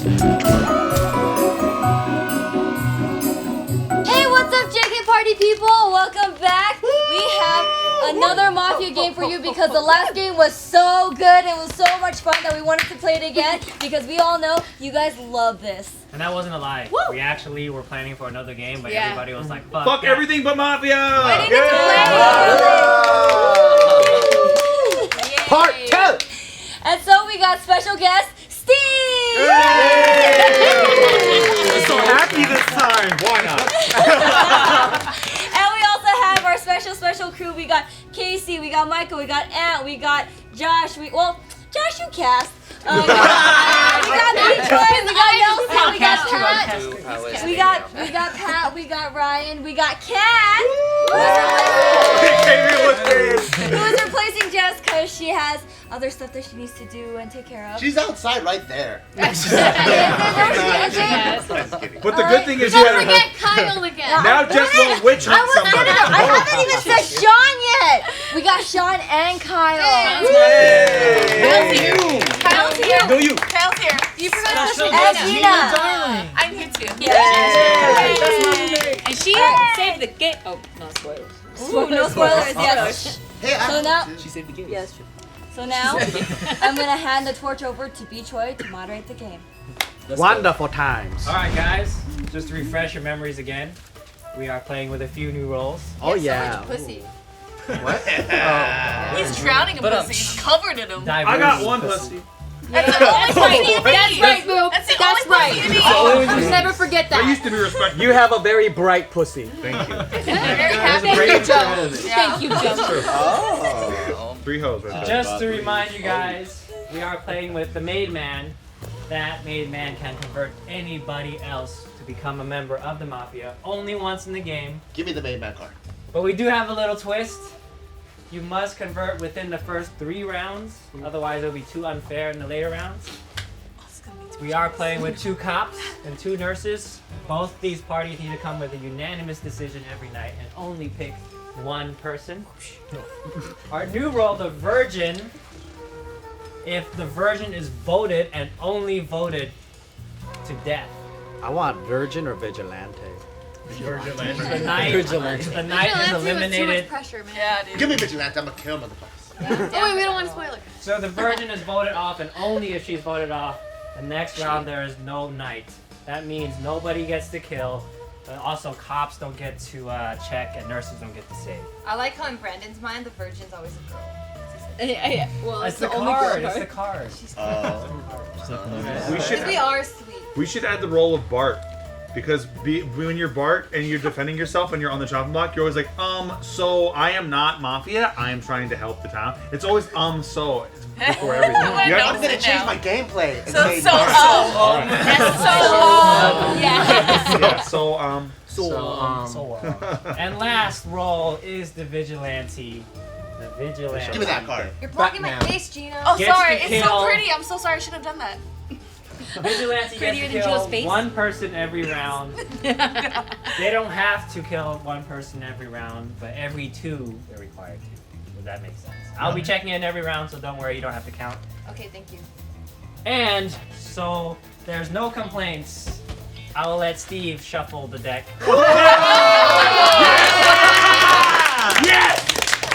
Hey, what's up, JK Party people? Welcome back. We have another Mafia game for you because the last game was so good and it was so much fun that we wanted to play it again because we all know you guys love this. And that wasn't a lie. Woo! We actually were planning for another game, but Yeah. everybody was like, fuck Fuck that. everything but Mafia! I didn't get to play. Part 2! And so we got special guest Steve. I'm so happy this time. Why not? And we also have our special crew. We got Casey, we got Michael, we got Ant, we got Josh. Josh, you cast. We got Beachboy, we got Nelson, we got Pat, we got Pat, we got Ryan, we got Kat, who is replacing Jess because she has other stuff that she needs to do and take care of. She's outside right there. But the good thing is you Don't had forget Kyle again. now Jess will witch hunt somebody. I haven't even said Sean yet. We got Sean and Kyle. Kyle's here. Kyle's here. No, you. Kyle's here. You forgot And Gina. Gina. I'm here too. And she saved the game. Oh, no spoilers. Ooh, no spoilers, yes. Hey, So now, she saved the game. yes. So now, I'm gonna hand the torch over to Beachboy to moderate the game. Wonderful times. Alright guys, just to refresh your memories again, we are playing with a few new roles. Oh yeah. Pussy. What? He's drowning in pussy. He's covered in him. I got one pussy. That's the only pussy you That's need. right, Boo. That's the That's only right. pussy you need. You never forget I that. used to be respected. You have a very bright pussy. Thank you. Very happy. Thank you, Joe. Yeah. Thank you, Joe. Oh. 3 hoes right there. Just to remind you guys, we are playing with the Made Man. That Made Man can convert anybody else to become a member of the Mafia only once in the game. Give me the main man card. But we do have a little twist. You must convert within the first 3 rounds, otherwise it'll be too unfair in the later rounds. We are playing with 2 cops and 2 nurses. Both these parties need to come with a unanimous decision every night and only pick one person. Our new role, the Virgin. If the Virgin is voted and only voted to death, I want virgin or vigilante. the night, the night is Too eliminated. much pressure, man. Yeah, dude. Give me vigilante. I'm gonna kill motherfuckers. Oh wait, we don't want to spoil it. So the Virgin is voted off, and only if she's voted off, the next round there is no night. That means nobody gets to kill. But also, cops don't get to check, and nurses don't get to save. I like how in Brandon's mind the virgin's always a girl. Well, It's the card. It's the card. We should We are sweet. we should add the role of Bart. Because when you're Bart and you're defending yourself and you're on the chopping block, you're always like, so I am not Mafia, I am trying to help the town. It's always, so, it's before everything. I You know. have I'm gonna change my gameplay. And So say so Bart. yeah. And last role is the Vigilante. The Vigilante. Give me that card. You're blocking my face, Gina. Oh, Oh, sorry. to It's kill. so pretty. I'm so sorry. I should have done that. Vigilante Prettier gets than to Joe's kill face? one person every round. They don't have to kill one person every round, but every 2 they're required to. Does that make sense? I'll be checking in every round, so don't worry, you don't have to count. Okay, thank you. And so there's no complaints. I will let Steve shuffle the deck. Yes!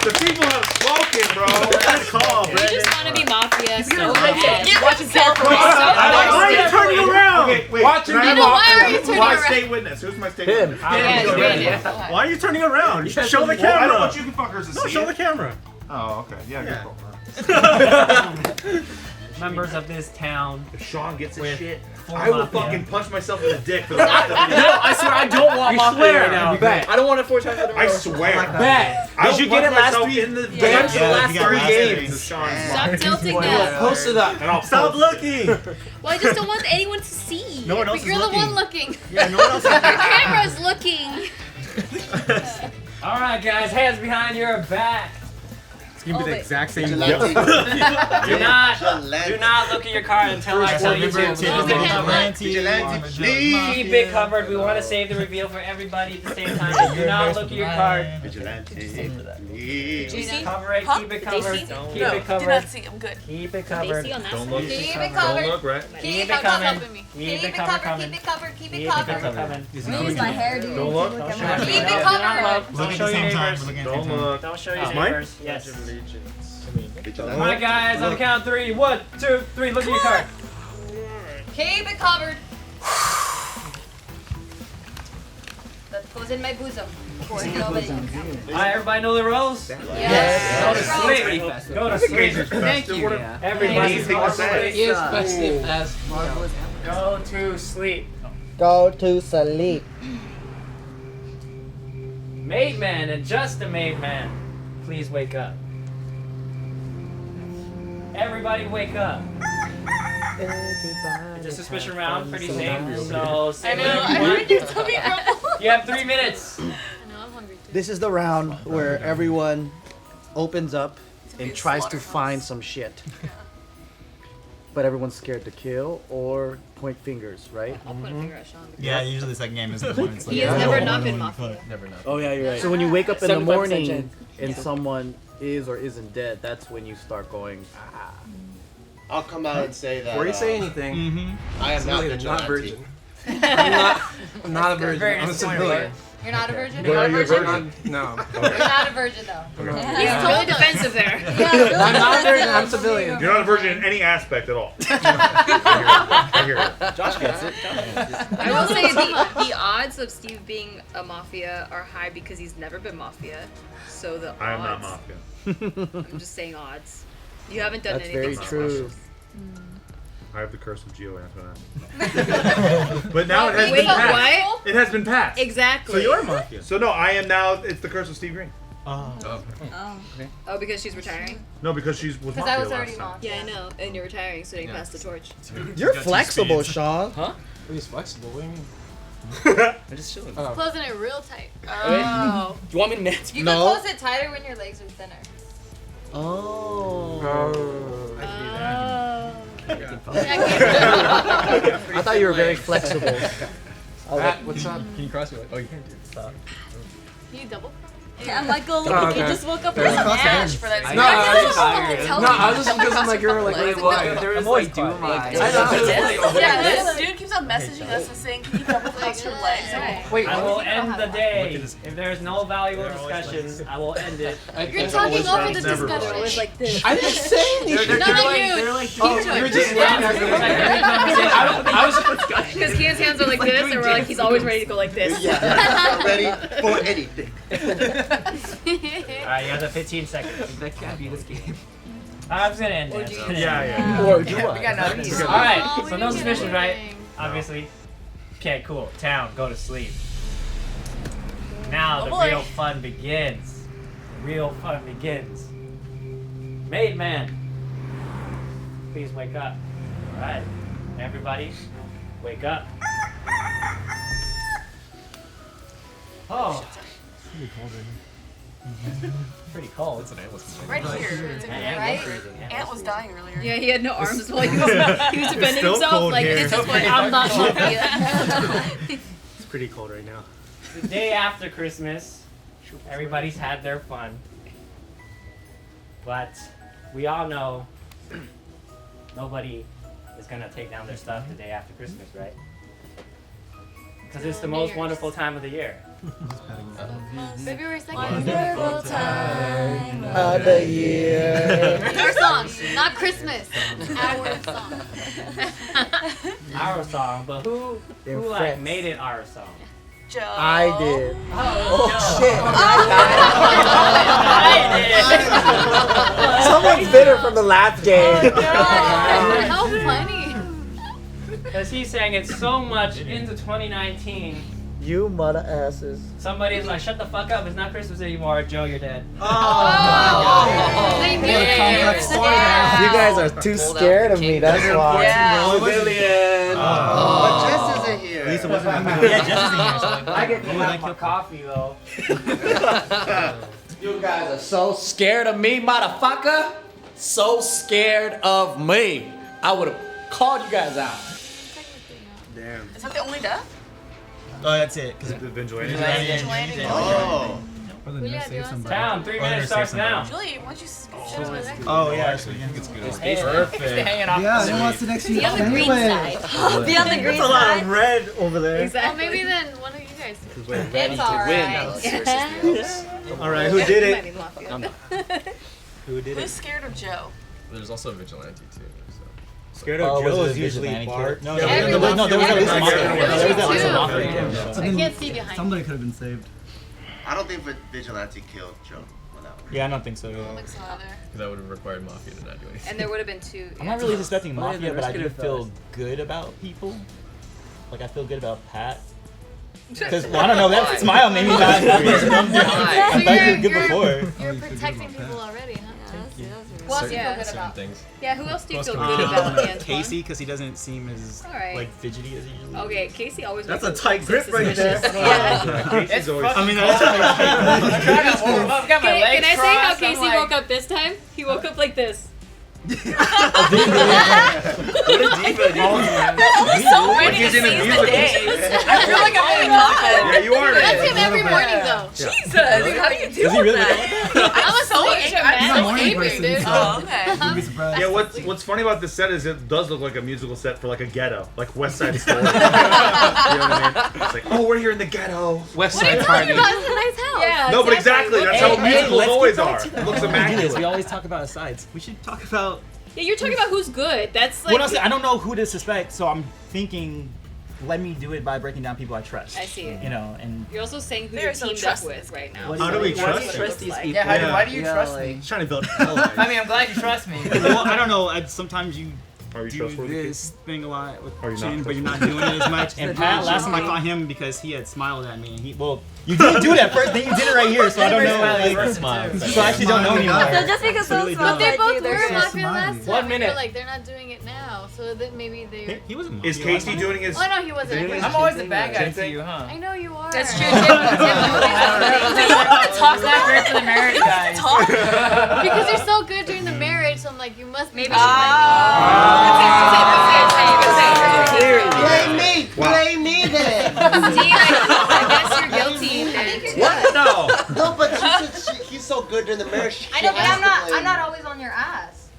The people have spoken, bro. Good call, You Brandon. just want to be mafia so Get bad. watching Selfie. Why are you turning around? Okay, wait. Watch can I it. have Why a- are you turning my around? state witness? Who's my state Him. witness? Yeah. Why are you turning around? Show the I don't camera. want you fuckers to No, see show it. the camera. Oh, okay. Yeah, Yeah. good call. Members of this town If Sean gets his with shit, full I will mafia. fucking punch myself in the dick for the rest of the No, I swear I don't want You Mafia swear. right now. Bet. I don't want it 4 times in a row. I swear. Bet. I will Did you get punch it last myself week? in the Yeah. dick The last for 3 days games. of Sean's Stop life. tilting We'll that. post it up. And I'll Stop post it. looking. Well, I just don't want anyone to see. No one else But is you're looking. the one looking. Yeah, no one else is Your looking. camera's looking. All right, guys, hands behind your back. It's gonna be the exact same. Vigilante. Do not Vigilante. look at your card until I tell you to. Vigilante, please. Keep it covered. We want to save the reveal for everybody at the same time. So do not look at your card. Vigilante, please. Juicy? Cover it. Huh? Keep it covered. Daisy? Keep No, it did covered. not see. I'm good. Keep it covered. Daisy on that Don't side. look. Keep it Don't covered. look, right? Keep it coming. Keep it covered. Keep it covered. Keep it covered. coming. Use my hair, dude. Don't look. Look Don't at show my me. hair. Keep it covered. Don't Look at show the your same time. neighbors. Look at the Don't same time. look. Don't show your Mine? neighbors. Yes. All All right, guys. On the count of 3. 1, 2, 3. Look at your card. Keep it covered. That goes in my bosom. For nobody. All right, everybody know the rules? Yes. Go to sleep. Go to sleep. Thank you. Everybody Anything go to to say? sleep. festive as Go to sleep. Go to sleep. Made man and just a made man, please wake up. Everybody wake up. It's a suspicion round, pretty safe. So, I say know. whatever I you want. heard you tell me Rumble. You have 3 minutes. I know, I'm hungry too. This is the round where everyone opens up be and a tries to slaughterhouse. find some shit. But everyone's scared to kill or point fingers, right? I'll point a finger at Sean. Yeah, usually the second game is the one. It's like, He has yeah, never no, not no, been no, Mafia. never know. Oh yeah, you're right. So when you wake up in the 75% morning chance. and someone is or isn't dead, that's when you start going, ah. I'll come out and say that. Before you say anything, Mm-hmm. I am not civilian, not vigilante. virgin. I'm not a virgin. Very I'm a disappointed, civilian. You're not a virgin? But are you a virgin? virgin? No. You're not a virgin though. He's totally defensive there. I'm not a virgin. I'm civilian. You're not a virgin in any aspect at all. I hear it. Josh gets it. I will say the odds of Steve being a Mafia are high because he's never been Mafia. So the odds. I am not Mafia. I'm just saying odds. You haven't done That's anything very suspicious. true. I have the curse of Geo Antoinette. But now it has Wait, been passed. what? It has been passed. Exactly. So you're Mafia. So no, I am now. It's the curse of Steve Green. Oh. Oh, because she's retiring? No, because she's with Because Mafia I was already last time. mom. Yeah, I know. And you're retiring, so you can pass the torch. You're flexible, Sean. He's flexible. What do you mean? I'm just chilling. Oh. Closing it real tight. Oh. Do you want me to net? You No. can close it tighter when your legs are thinner. Oh. Yeah, I thought you were very flexible. Matt, what's up? Can you cross your leg? Oh, you can't do it. Stop. Can you double? Yeah, Michael, look, Oh, he okay. just woke up. There's There's a a match for that. No, I was tired. No, I was just because I'm like you're like Wait, really what? quiet. There is I'm always like doing quiet. my. I know. Yeah, this dude keeps on messaging us and saying, "Can you double cross your legs?" Wait, I will end the day. If there is no valuable discussion, I will end it. You're talking over the Never discussion. was. like this. I didn't say anything. Not you. They're like Oh, you were just laughing at me. I was. Because Kian's hands are like this, and we're like, he's always ready to go like this. Yeah. Ready for anything. Alright, you guys have 15 seconds. That can't be this game. I'm just gonna end it. Yeah, yeah. Or do We got I? nothing. Alright, so no suspicions, right? Obviously. Okay, cool. Town, go to sleep. Now Oh the boy. real fun begins. The real fun begins. Made man, please wake up. Alright, everybody, wake up. Oh, pretty cold. Right here. Right? Ant was dying earlier. Yeah, he had no arms while he was defending still himself. cold Like, here. this is why I'm not Mafia. It's pretty cold right now. The day after Christmas, everybody's had their fun. But we all know nobody is gonna take down their stuff the day after Christmas, right? Because it's the most wonderful time of the year. February 2nd. Wonderful time of the year. Our song, not Christmas. Our song. Our song, but who In like frets. made it our song? Joe. I did. Oh, Shit. I did. Someone's bitter from the last game. How funny. Because he sang it so much into 2019. You mother asses. Somebody's like, shut the fuck up, it's not Christmas anymore. Joe, you're dead. They knew complex it. story, Yeah. You guys are too scared of me, that's why. Yeah. Civilian. But Jess isn't here. Lisa wasn't in here. Yeah, Jess isn't here. So like, I get to have my coffee though. You guys are so scared of me, motherfucker. So scared of me. I would have called you guys out. Damn. Is that the only death? Oh, that's it. 'Cause The vigilante. Vigilante. Oh. Or then Julia, save do you want somebody. Town, 3 Or then minutes save starts now. somebody. Julie, why don't you Oh yeah, actually, yeah. Perfect. Hanging off Yeah, the who wants the next Be on the green anyway? side. Be on the green side. red over there. Exactly. Oh, maybe then one of you guys. Because we're ready It's to alright. win. All right, who did You might it? be Mafia. I'm not. Who did Who's it? scared of Joe? There's also a vigilante too. So. Scared Oh, of was Joe it is a usually vigilante Bart. No, Yeah, no, Everyone- no, there was at least a everyone- mafia. There was at least a Two. mafia. So I then can't see behind somebody could have been saved. I don't think Vigilante killed Joe on that one. Yeah, I don't think so. I don't Yeah. think so either. Because that would have required Mafia to not do anything. And there would have been 2. I'm not really suspecting What are mafia, the but I risk do of feel those? good about people. Like I feel good about Pat. Because well, I don't know, that smile made me not. I thought you were good before. You're protecting people already, huh? Well, certain, yeah. certain about? things. Yeah, who else do you Who feel else good can we about, Antoine? Casey, because he doesn't seem as Alright. like fidgety as he usually. Okay, Casey always That's makes a tight grip right there. Yeah. Casey's always. I mean, that's I'm trying to warm up. Got my Can legs I say how crossed, Casey I'm like, woke up this time? He woke up like this. What a diva, dude. I'm so ready to He's in a seize the musical. day. I feel like I'm being Yeah, you are. That's him every morning though. Jesus, how do you deal Does he really with look that? I'm so angry. I'm He's a so morning angry, person, dude. so- Oh, okay. You'd be surprised. Yeah, what's funny about this set is it does look like a musical set for like a ghetto, like West Side Story. You know what I mean? It's like, oh, we're here in the ghetto. West What are you Side talking Party. about? It's a nice house. Yeah. No, but exactly, that's how musicals always are. It looks We immaculate. always talk about sides. We should talk about. Yeah, you're talking about who's good. That's like. What else? I don't know who to suspect, so I'm thinking, let me do it by breaking down people I trust. I see it. You know, and You're also saying who There's you're no teamed trust up in with this right game. now. How do we What trust it them? looks like. Yeah, why do you trust me? I'm trying to build. Hell, I mean, I'm glad you trust me. well, I don't know. Sometimes you Are you do trustworthy? this thing a lot with Are you not Chin, but you're not doing it as much. And Pat, last time I caught him because he had smiled at me. And he, well, you didn't do that first. Then you did it right here, so I don't know. Like, so I actually don't know anymore. So just because So those really smells don't. They both like you, were they're mafia smiley. last time. 1 and minute. You're like, they're not doing it now, so that maybe they. He wasn't. Is Casey doing his? Oh no, he wasn't. I'm always the bad guy to you, huh? I know you are. That's true. Talk that great for the marriage guys. Because you're so good during the marriage, so I'm like, you must be. Maybe Blame me! Blame me then! I guess you're guilty then. What? No. No, but she said he's so good during the marriage. I know, but I'm not always on your ass.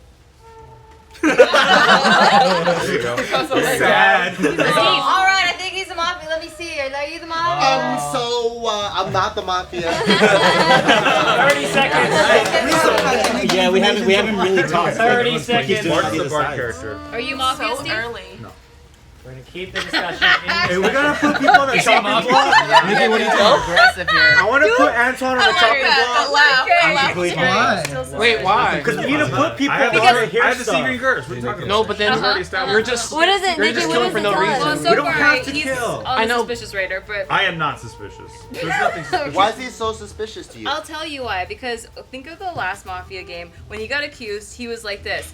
There you go. Sad. All right, I think he's the mafia. Let me see. Are you the mafia? And so, I'm not the mafia. 30 seconds. Yeah, we haven't really talked. 30 seconds. Mark's the Bart character. Are you Mafia, So Steve? early. We're gonna keep the discussion in Hey, we gotta put people on the chopping block. Nigga, what are you doing? Aggressive here. I want to put Antoine on the chopping block. Wait, why? Because we need to put people on Because- the I have the secret curse. We're talking No, about but then you're just What is it, you're Nikki? just What killing is for it no done? Well, reason. so We don't far have to he's kill. on I the know. suspicious radar, but I am not suspicious. There's nothing suspicious. Why is he so suspicious to you? I'll tell you why. Because think of the last Mafia game. When he got accused, he was like this.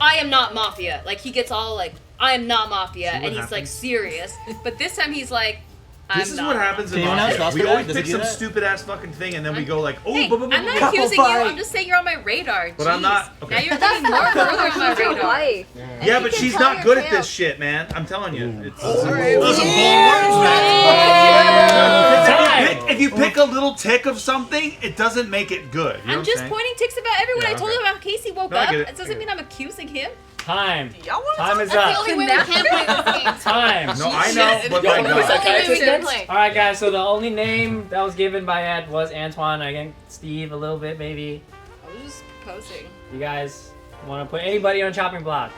I am not Mafia. Like, he gets all like, I am not Mafia. And he's like serious. But this time he's like, I'm This is not what happens in Can anyone else Mafia. vouch We for that? always Does he pick do some that? stupid ass fucking thing and then we go like, oh, Hey, blah, blah, blah, I'm blah, not blah. accusing you. I'm just saying you're on my radar. But I'm Jeez. not- okay. Now you're getting more further on my She's your radar. wife. Yeah, but she's not good at this shit, man. I'm telling you. It's if you pick a little tick of something, it doesn't make it good. You know I'm what just saying? pointing ticks about everyone. Yeah, I told okay. you about how Casey woke No, I up. get it. It doesn't mean I'm accusing him. Time. Y'all want Time is That's the up. only way we can play this game. Time. No, I know, but my That's the only way God. we can play. All right, guys. So the only name that was given by Ed was Antoine. Again, Steve a little bit maybe. I was just proposing. You guys want to put anybody on chopping block?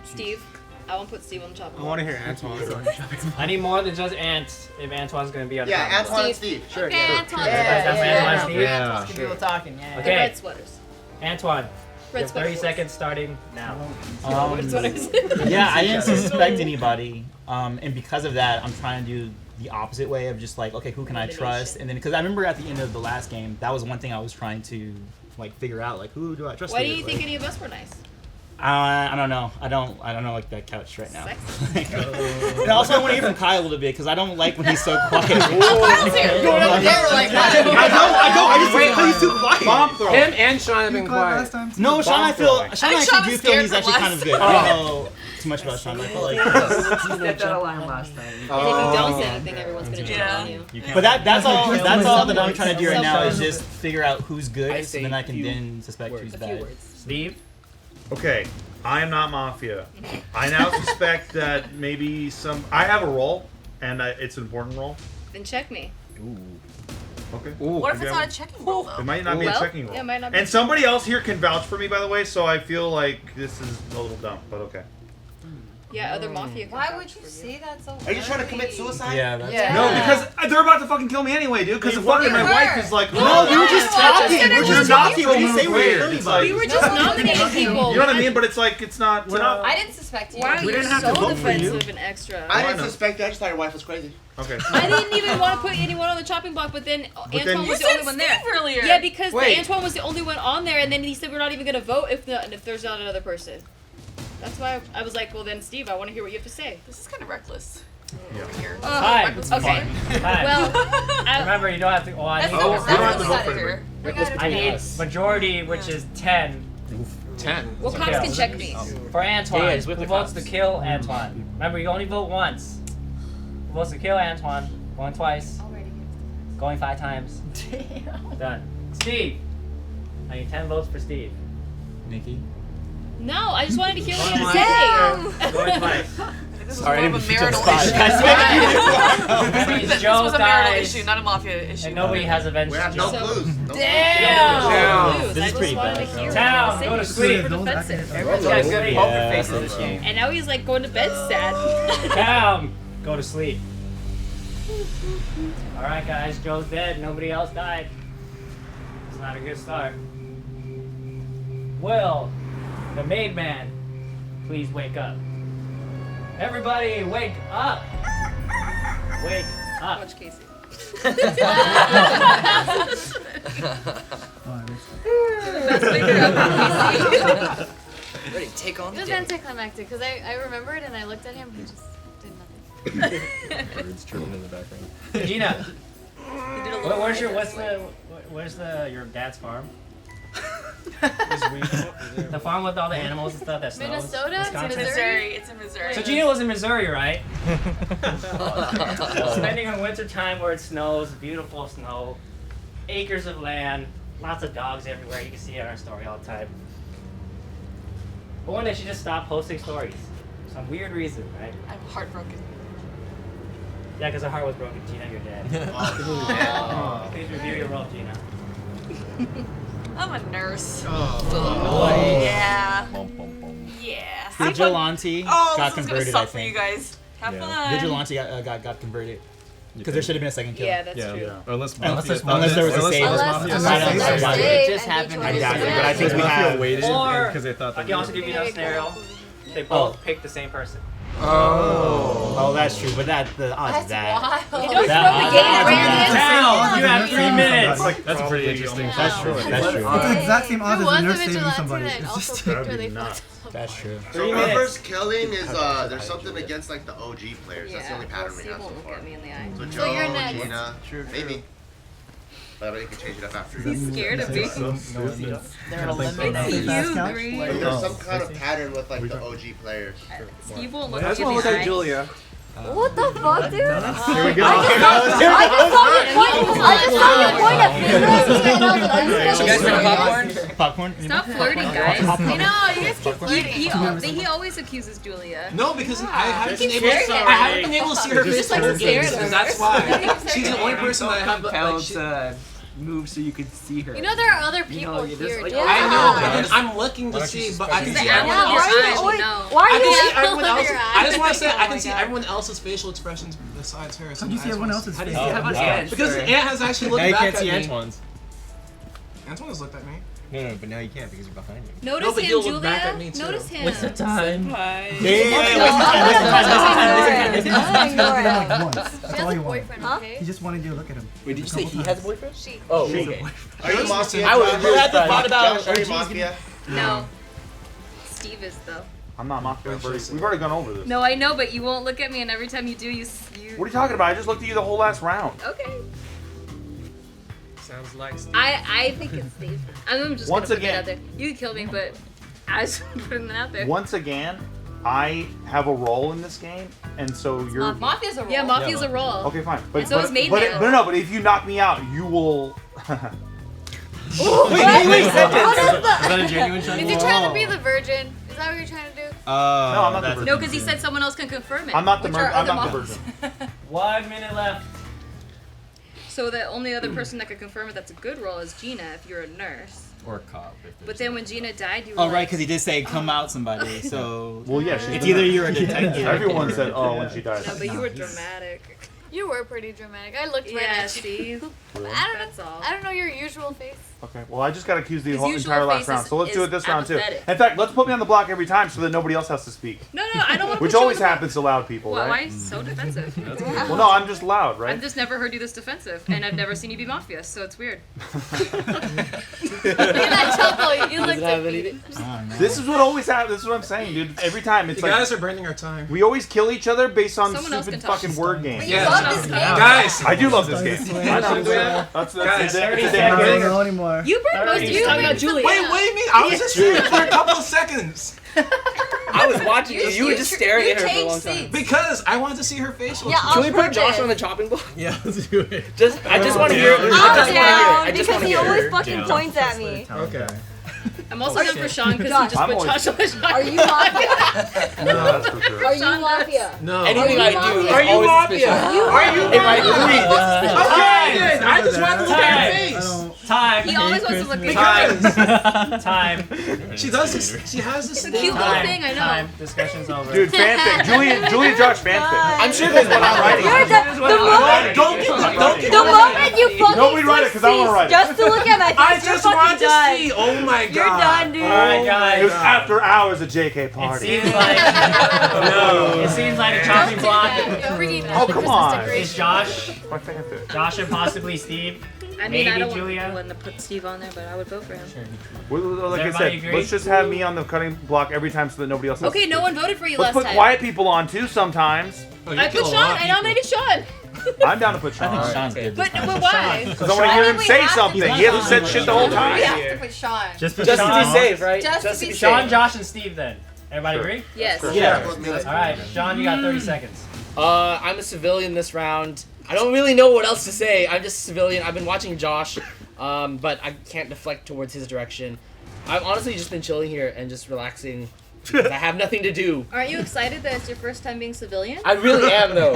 Steve. I won't put Steve on the chopping I block. want to hear Antoine. I need more than just Ant. If Antoine's gonna be on the Yeah, chopping block. Antoine and Steve. Sure. Okay, Antoine. That's Antoine, Steve. Yeah. Keep people talking, yeah. Okay. Red sweaters. Antoine. You Red have 30 sweaters. seconds starting now. Red sweaters. Yeah, I didn't suspect anybody, and because of that, I'm trying to do the opposite way of just like, okay, who can I trust? And then, because I remember at the end of the last game, that was one thing I was trying to like figure out, like, who do I trust? Why do here? you Like, think any of us were nice? I don't know. I don't know like that couch right now. Sexy. And also, I want to hear from Kyle a little bit because I don't like when he's so quiet. Kyle's here. They were like, I just Wait, he's too quiet. Bomb throw. Him and Sean have been quiet. No, Sean, I Sean actually do was feel scared he's from actually kind of last good. time. You know, too much about Sean. I feel like. You stepped out of line last time. And if you don't say anything, everyone's gonna jump on you. But that's all that I'm trying to do right now is just figure out who's good, so then I can then suspect who's bad. Steve? Okay, I am not Mafia. I now suspect that maybe I have a role, and it's an important role. Then check me. Ooh. Okay. What if it's not a checking role though? It might not be a checking role. Yeah, it might not be. And somebody else here can vouch for me, by the way, so I feel like this is a little dumb, but okay. Yeah, other mafia. Why would you say that so? Are you trying to commit suicide? Yeah, that's No, because they're about to fucking kill me anyway, dude. Because fucking my wife is like, No, we were just talking. We're just talking. What do you say we're We were just nominating people. You know what I mean? But it's like it's not. I didn't suspect you. Why are We you didn't have to so vote for you. defensive and extra? I didn't suspect you. I just thought your wife was crazy. Okay. I didn't even want to put anyone on the chopping block, but then Antoine was the only one there. Earlier. Yeah, because Antoine was the only one on there, and then he said we're not even gonna vote if there's not another person. That's why I was like, well then, Steve, I want to hear what you have to say. This is kind of reckless. Yeah. Here. Time. Okay. Time. Well, Remember, you don't have to. Oh, I That's need. the we don't have to vote for here. I need majority, which is 10. 10. well, cops can check me. For Antoine, Yeah, it's with who the votes cops. to kill Antoine? Remember, you only vote once. Who votes to kill Antoine? Going twice. Going 5 times. Damn. Done. Steve. I need 10 votes for Steve. Nikki. No, I just wanted to hear what you had to say. Going twice. This Sorry, I was didn't more of a mean to marital spot. issue. That means This Joe was a marital dies, issue, not a mafia issue. and nobody has avenged We have no Joe. clues. No Damn. Clues. This I is just pretty wanted bad. to hear Town, what you go had to say. sleep. Super defensive. Everyone's got good Yeah. poker faces this game. And now he's like going to bed sad. Town, go to sleep. Alright guys, Joe's dead, nobody else died. It's not a good start. Will, the maid man, please wake up. Everybody, wake up! Wake up. Watch Casey. Ready, take on It was the day. anticlimactic because I remembered and I looked at him and he just did nothing. Birds chirping in the background. Gina, where's your dad's farm? The farm with all the animals and stuff that snows. Minnesota? Wisconsin? Missouri. It's in Missouri. So Gina was in Missouri, right? Spending her winter time where it snows, beautiful snow, acres of land, lots of dogs everywhere. You can see it on our story all the time. But one day she just stopped posting stories. For some weird reason, right? I'm heartbroken. Yeah, because her heart was broken. Gina, you're dead. Please review your role, Gina. I'm a nurse. Oh. Yeah. Bum, bum, bum. Yeah. Vigilante Oh, got this is gonna converted, suck I for you think. guys. Have Yeah. fun. Vigilante got converted. Because there should have been a second kill. Yeah, that's Yeah. true. Unless Unless Mafia thought there was a unless save. Mafia Unless thought there's that- a doubt it. save It just and happened. they I doubt it, chose but I think we Mafia have. waited Or because they thought I that can also give you another scenario. They both pick the same person. Oh, that's true, but the odds of that. wild. Don't That- throw the game, Brandon. Now you have 3 minutes. That's pretty interesting. That's true. That's true. It's the exact same odds Who as a was the nurse saving vigilante somebody. that It's also just picked that'd where be they nuts. fucked That's true. So 3 reverse minutes. killing is there's something against like the OG players. That's the only pattern we Steve have so won't look far. at me in the eye. So So Joe, you're next. Gina, True, true. maybe. But you can change it up after. He's scared of me. They're eliminated. It's Fast you, couch? Green. But there's some kind of pattern with like the OG players. Steve won't look I at just you want in to the look at eye. Julia. What the fuck, dude? Here we go. I just saw your point of fingers. You guys bring popcorn? Popcorn? Stop flirting, guys. I know, you guys keep flirting. He always accuses Julia. No, because I haven't been able staring to. at I her. haven't been able to see her face Just for like whole stare games, at her. and that's why. She's the only Staring person that I have like. to move so you could see her. You know there are other people you just, here. like, Joe. I know, but then I'm looking to see, but I can see everyone apple of your else's eye, facial. you know. Why I are can you? see apple everyone of else. your eye. I just want to say Oh I my can see God. everyone else's facial expressions besides hers. How do you see everyone else's How do face? you see how much wow. Ant? Because Ant has actually looked Now you back can't at see me. Antoine's. Antoine has looked at me. No, but now you can't because you're behind him. Notice but him, he'll look back at Julia. me, too. Notice him. What's the time? He's asking you like once. She That's has all a he wanted. boyfriend, Huh? okay? He just wanted you to look at him. Wait, did you say he has a boyfriend? She. Oh, She's a okay. boyfriend. Are you Mafia? I would Josh? agree with the thought about Josh, are you OGs. Mafia? No. Steve is though. I'm not Mafia. We've already gone over this. No, I know, but you won't look at me, and every time you do, you. What are you talking about? I just looked at you the whole last round. Okay. Sounds like Steve. I think it's Steve. I'm just Once gonna put again. that out there. You can kill me, but I was putting that out there. Once again, I have a role in this game, and so you're. Mafia's a role. Yeah, Mafia's a role. Okay, fine. And so is Main but, Man. but if you knock me out, you will. Wait, Is that a genuine shiny? Is he trying to be the virgin? Is that what you're trying to do? No, I'm not the virgin. No, because he said someone else can confirm it. I'm not the which are I'm other not the Mafias. virgin. 1 minute left. So the only other person that could confirm it that's a good role is Gina if you're a nurse. Or a cop. But then when Gina died, you were Oh, right, like, because he did say come out somebody. So Well, yeah, she's it's the either nurse. you're a detective. Everyone said, "Oh, when she died." No, but you were dramatic. You were pretty dramatic. I looked right Yeah, at you. Steve. That's all. I don't know your usual face. Okay, well, I just got accused the His whole usual entire last face round, so let's do is it this round too. apathetic. In fact, let's put me on the block every time so that nobody else has to speak. No, I don't want to. Which always happens to loud people, Why are right? you so defensive? Well, no, I'm just loud, right? I've just never heard you this defensive, and I've never seen you be Mafia, so it's weird. Look at that chuckle. You look defeated. This is what always happens. This is what I'm saying, dude. Every time it's You like guys are burning our time. we always kill each other based on Someone else stupid can talk. fucking word games. You love this game. Guys, I do love this game. Guys, It's a I damn don't good. know anymore. You bring most. You talking bring about Julia. wait, what do you mean? I was just here for a couple of seconds. I was watching you. You were just staring at her for a long time. Because I wanted to see her facial. Yeah, Should we on put Josh purpose. on the chopping block? Yeah, let's do it. I just want to hear. I'm down I just because want to he hear. always fucking points at me. Okay. I'm also down for Sean because he Josh, just I'm put always- Josh on his Are you Mafia? No, that's for sure. Are you Mafia? No. Anything I do is Are you always Mafia? suspicious. Are you If I agree, it's suspicious. Okay, then. I just want to look at her I face. don't. Time. He always wants to look Time. at Time. She does this. She has this It's a thing. cute little Time. thing, I know. Time. Discussion's over. Dude, fanfic. Julia Josh fanfic. I'm sure there's one I'm writing. You're the moment, Don't get the moment you fucking Nobody write it, 'cause I wanna write it. just to look at my I face, you're just fucking want to done. see. Oh my god. You're done, dude. Alright, guys. It was after hours at JK It party. seems like it seems like a chopping block Oh, come on. is Josh, My fanfic. Josh and possibly Steve. I mean, I Maybe don't Julia. want to put Steve on there, but I would vote for him. Well, like I Everybody said, agree? let's just have me on the cutting block every time so that nobody else has Okay, to no speak. one voted for you Let's last put time. quiet people on too sometimes. I put Sean. I nominated Sean. I'm down to put Sean. I think Sean's good. But why? Because I want to hear him say something. He hasn't said shit the whole time. We have to put Sean. Just Just to be safe, right? Just to be Sean, safe. Josh, and Steve. Then everybody agree? Yes. Yeah. All right, Sean, you got 30 seconds. I'm a civilian this round. I don't really know what else to say. I'm just a civilian. I've been watching Josh, but I can't deflect towards his direction. I've honestly just been chilling here and just relaxing. Because I have nothing to do. Aren't you excited that it's your first time being civilian? I really am, though.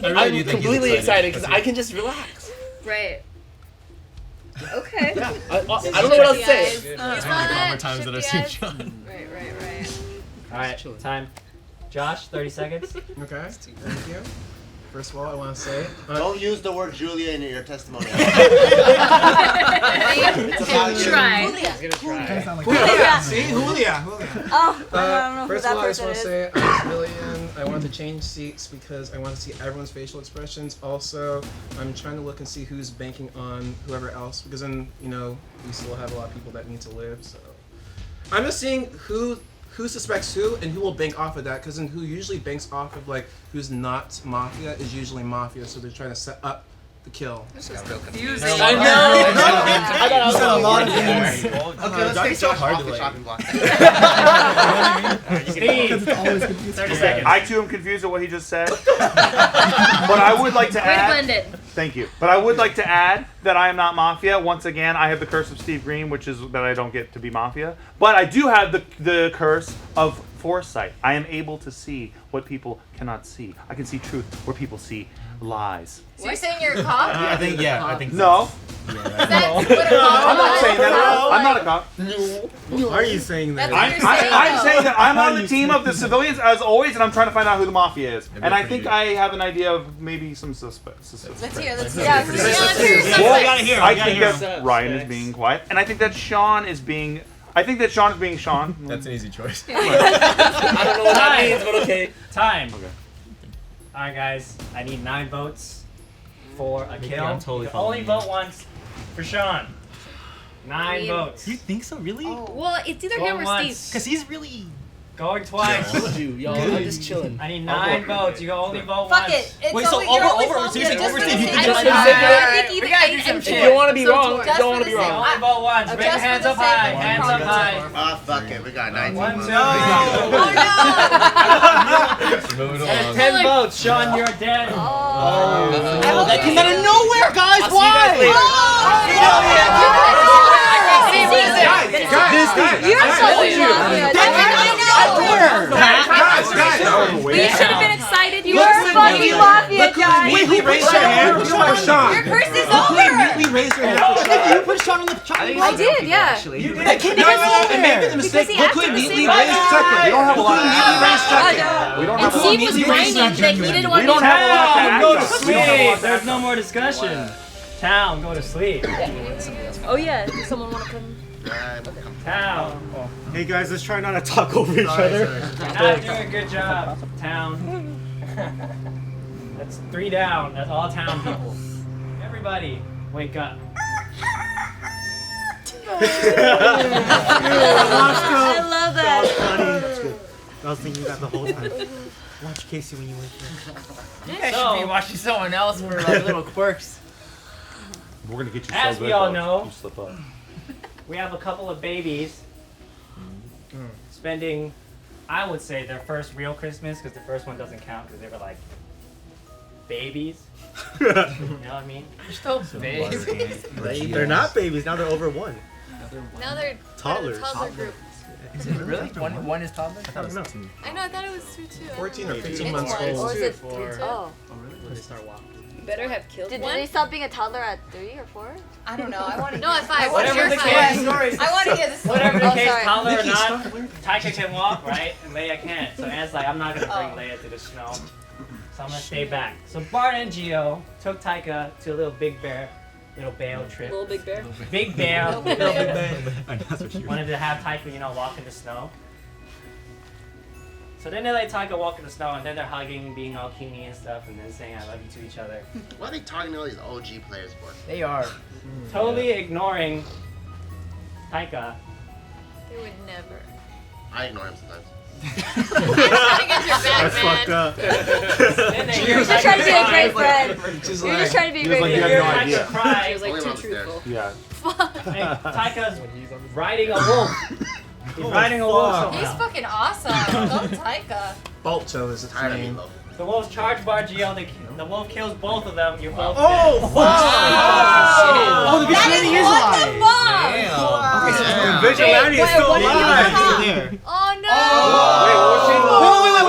I'm completely excited because I can just relax. Right. Okay. Yeah. I don't know what else to say. It's one of the calmer times that I've seen John. Right. All right, time. Josh, 30 seconds. Okay. Thank you. First of all, I want to say. Don't use the word Julia in your testimony. Try. Kinda sound like Julia. See? Julia. Oh, I don't know who First of that all, I just person want to is. say I'm a civilian. I want to change seats because I want to see everyone's facial expressions. Also, I'm trying to look and see who's banking on whoever else because then, you know, we still have a lot of people that need to live. So I'm just seeing who suspects who and who will bank off of that because then who usually banks off of like who's not mafia is usually mafia. So they're trying to set up the kill. This is so confusing. I know. You said a lot of things. Okay, let's take Josh off the chopping block. Steve, Because it's always confusing. 30 seconds. I too am confused at what he just said. But I would like to Way to add. blend it. Thank you. But I would like to add that I am not Mafia. Once again, I have the curse of Steve Green, which is that I don't get to be Mafia. But I do have the curse of foresight. I am able to see what people cannot see. I can see truth where people see lies. So you're saying you're a cop? I think No, That's what a cop I'm not is? saying that. I'm not a cop. Why are you saying that? That's- I'm saying that I'm on the team of the civilians as always, and I'm trying to find out who the Mafia is. That'd be And I pretty think I have an idea of maybe some suspects. Let's hear. Let's hear. Yeah, Who's let's the hear. other Well, suspect? I think that Ryan is being quiet, and I think that Sean is being. I think that Sean is being Sean. That's an easy choice. I don't know what that means, but okay. Time. Okay. All right, guys. I need 9 votes for a kill. I'm totally you can only following vote once for Sean. 9 votes. You think so? Really? Well, it's either Going him or once. Steve. Because he's really Going twice. Told you, y'all. I'm just chilling. I need 9 votes. You can only vote Fuck once. it. It's Wait, so you're only over, voting- seriously, just over, for Steve, the you same- can just- I think We even gotta do eight some and shit. If you don't want to be so wrong, George. if you Just don't for want to be the same wrong. Only vote once. Bring Just your hands for up the sake high. of Hands up progress. high. Ah, fuck it. We got 19 1, 2, votes. 3. Moving That's along. 10 votes. Sean, you're dead. That came out of nowhere, guys. I'll see you guys later. You're so We should have been excited. You're fucking mafia, guys. Wait, who raised your hand? You or Sean? Your curse is over. We raised your hand for Sean. You put Sean on the chopping block. I did, yeah. That came No, out of and maybe the nowhere. mistake. he Look acted who the immediately same raised way. second. We don't have a lot. Immediately raised second. We don't And have a lot. Steve was whining that he didn't want We me don't have a lot to Town, go to act on. sleep. There's no more discussion. Town, go to sleep. Oh yeah. Does someone want to come? Town. Hey guys, let's try not to talk over each other. You're not doing a good job. Town. That's 3 down. That's all town people. Everybody, wake up. I love that. I was thinking that the whole time. Watch Casey when you wake up. You guys should be watching someone else for like little quirks. We're gonna get you As so we good, all though. know, You slip up. we have a couple of babies spending, I would say, their first real Christmas, because the first one doesn't count because they were like babies. You know what I mean? You're still babies. They're not babies, now they're over 1. Now they're Toddlers. the toddler group. Is it really? One is toddler? I know, I thought it was 2 too. 14 or 15 It's months one. old. Or is it 3 Four. too? Oh. When they start walking. You better have killed Did one. they stop being a toddler at 3 or 4? I don't know. I want to. No, at 5. Whatever What's the your case, 5? stories. I want to hear this. Whatever the Oh, case, sorry. toddler or not, Taika can walk, right? And Leia can't. So Anne's like, I'm not gonna bring Leia to the snow. So I'm gonna stay back. So Bart and Gio took Taika to a little Big Bear, little Bale trip. Little Big Bear. Big Bear. Little Big Bear. That's what you Wanted to have Taika, walk in the snow. So then they let Taika walk in the snow, and then they're hugging, being all cutey and stuff, and then saying I love you to each other. What are they talking to all these OG players for? They are. Totally ignoring Taika. They would never. I ignore him sometimes. That's fucked up. Then they You're just trying to be a great friend. Just You're like, just trying to be a great like, you friend. have no Taika idea. cry. She was like Only too on the stairs. truthful. Yeah. And Taika's riding a wolf. He's riding a wolf He's somehow. fucking awesome. Love Taika. Balto is its Tired of me, name. though. The wolves charge Bart Gio. The wolf kills both of them. You're both Oh, dead. fuck! Oh, the That vigilante is is what alive! the fuck? Okay, so Yeah. the vigilante is still what did you alive! have? Still there. Oh no.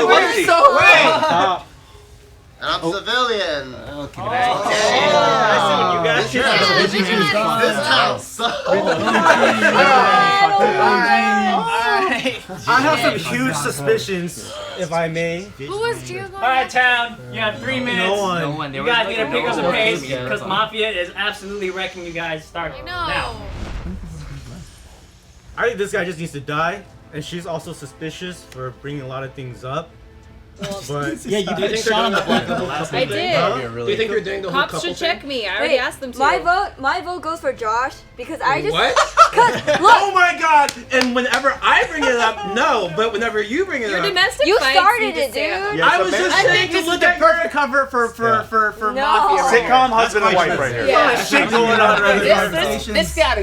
Wait, Wait, Stop. And I'm civilian. I see what you guys This town sucks. I have some huge suspicions, if I may. Who was Gio going Alright, town. You have 3 minutes. No one. No one. They You were guys like, need to pick up the no pace one. because Mafia is absolutely wrecking you guys. Start I now. know. I think this guy just needs to die, and she's also suspicious for bringing a lot of things up. But Yeah, you Do you put think Sean on the they're block. doing I thing? did. Huh? Be a Do really you think you're doing the whole Cops couple should thing? check me. I already asked them to. My vote goes for Josh because I just What? look. my god! And whenever I bring it up, no. But whenever you bring it Your up, domestic You fights started need to it, stay dude. up. Yeah, I so was man- just I saying think to this is look the at perfect cover for No. Mafia right Sitcom here. husband and wife right here. Yeah. Shit going on right here. This gotta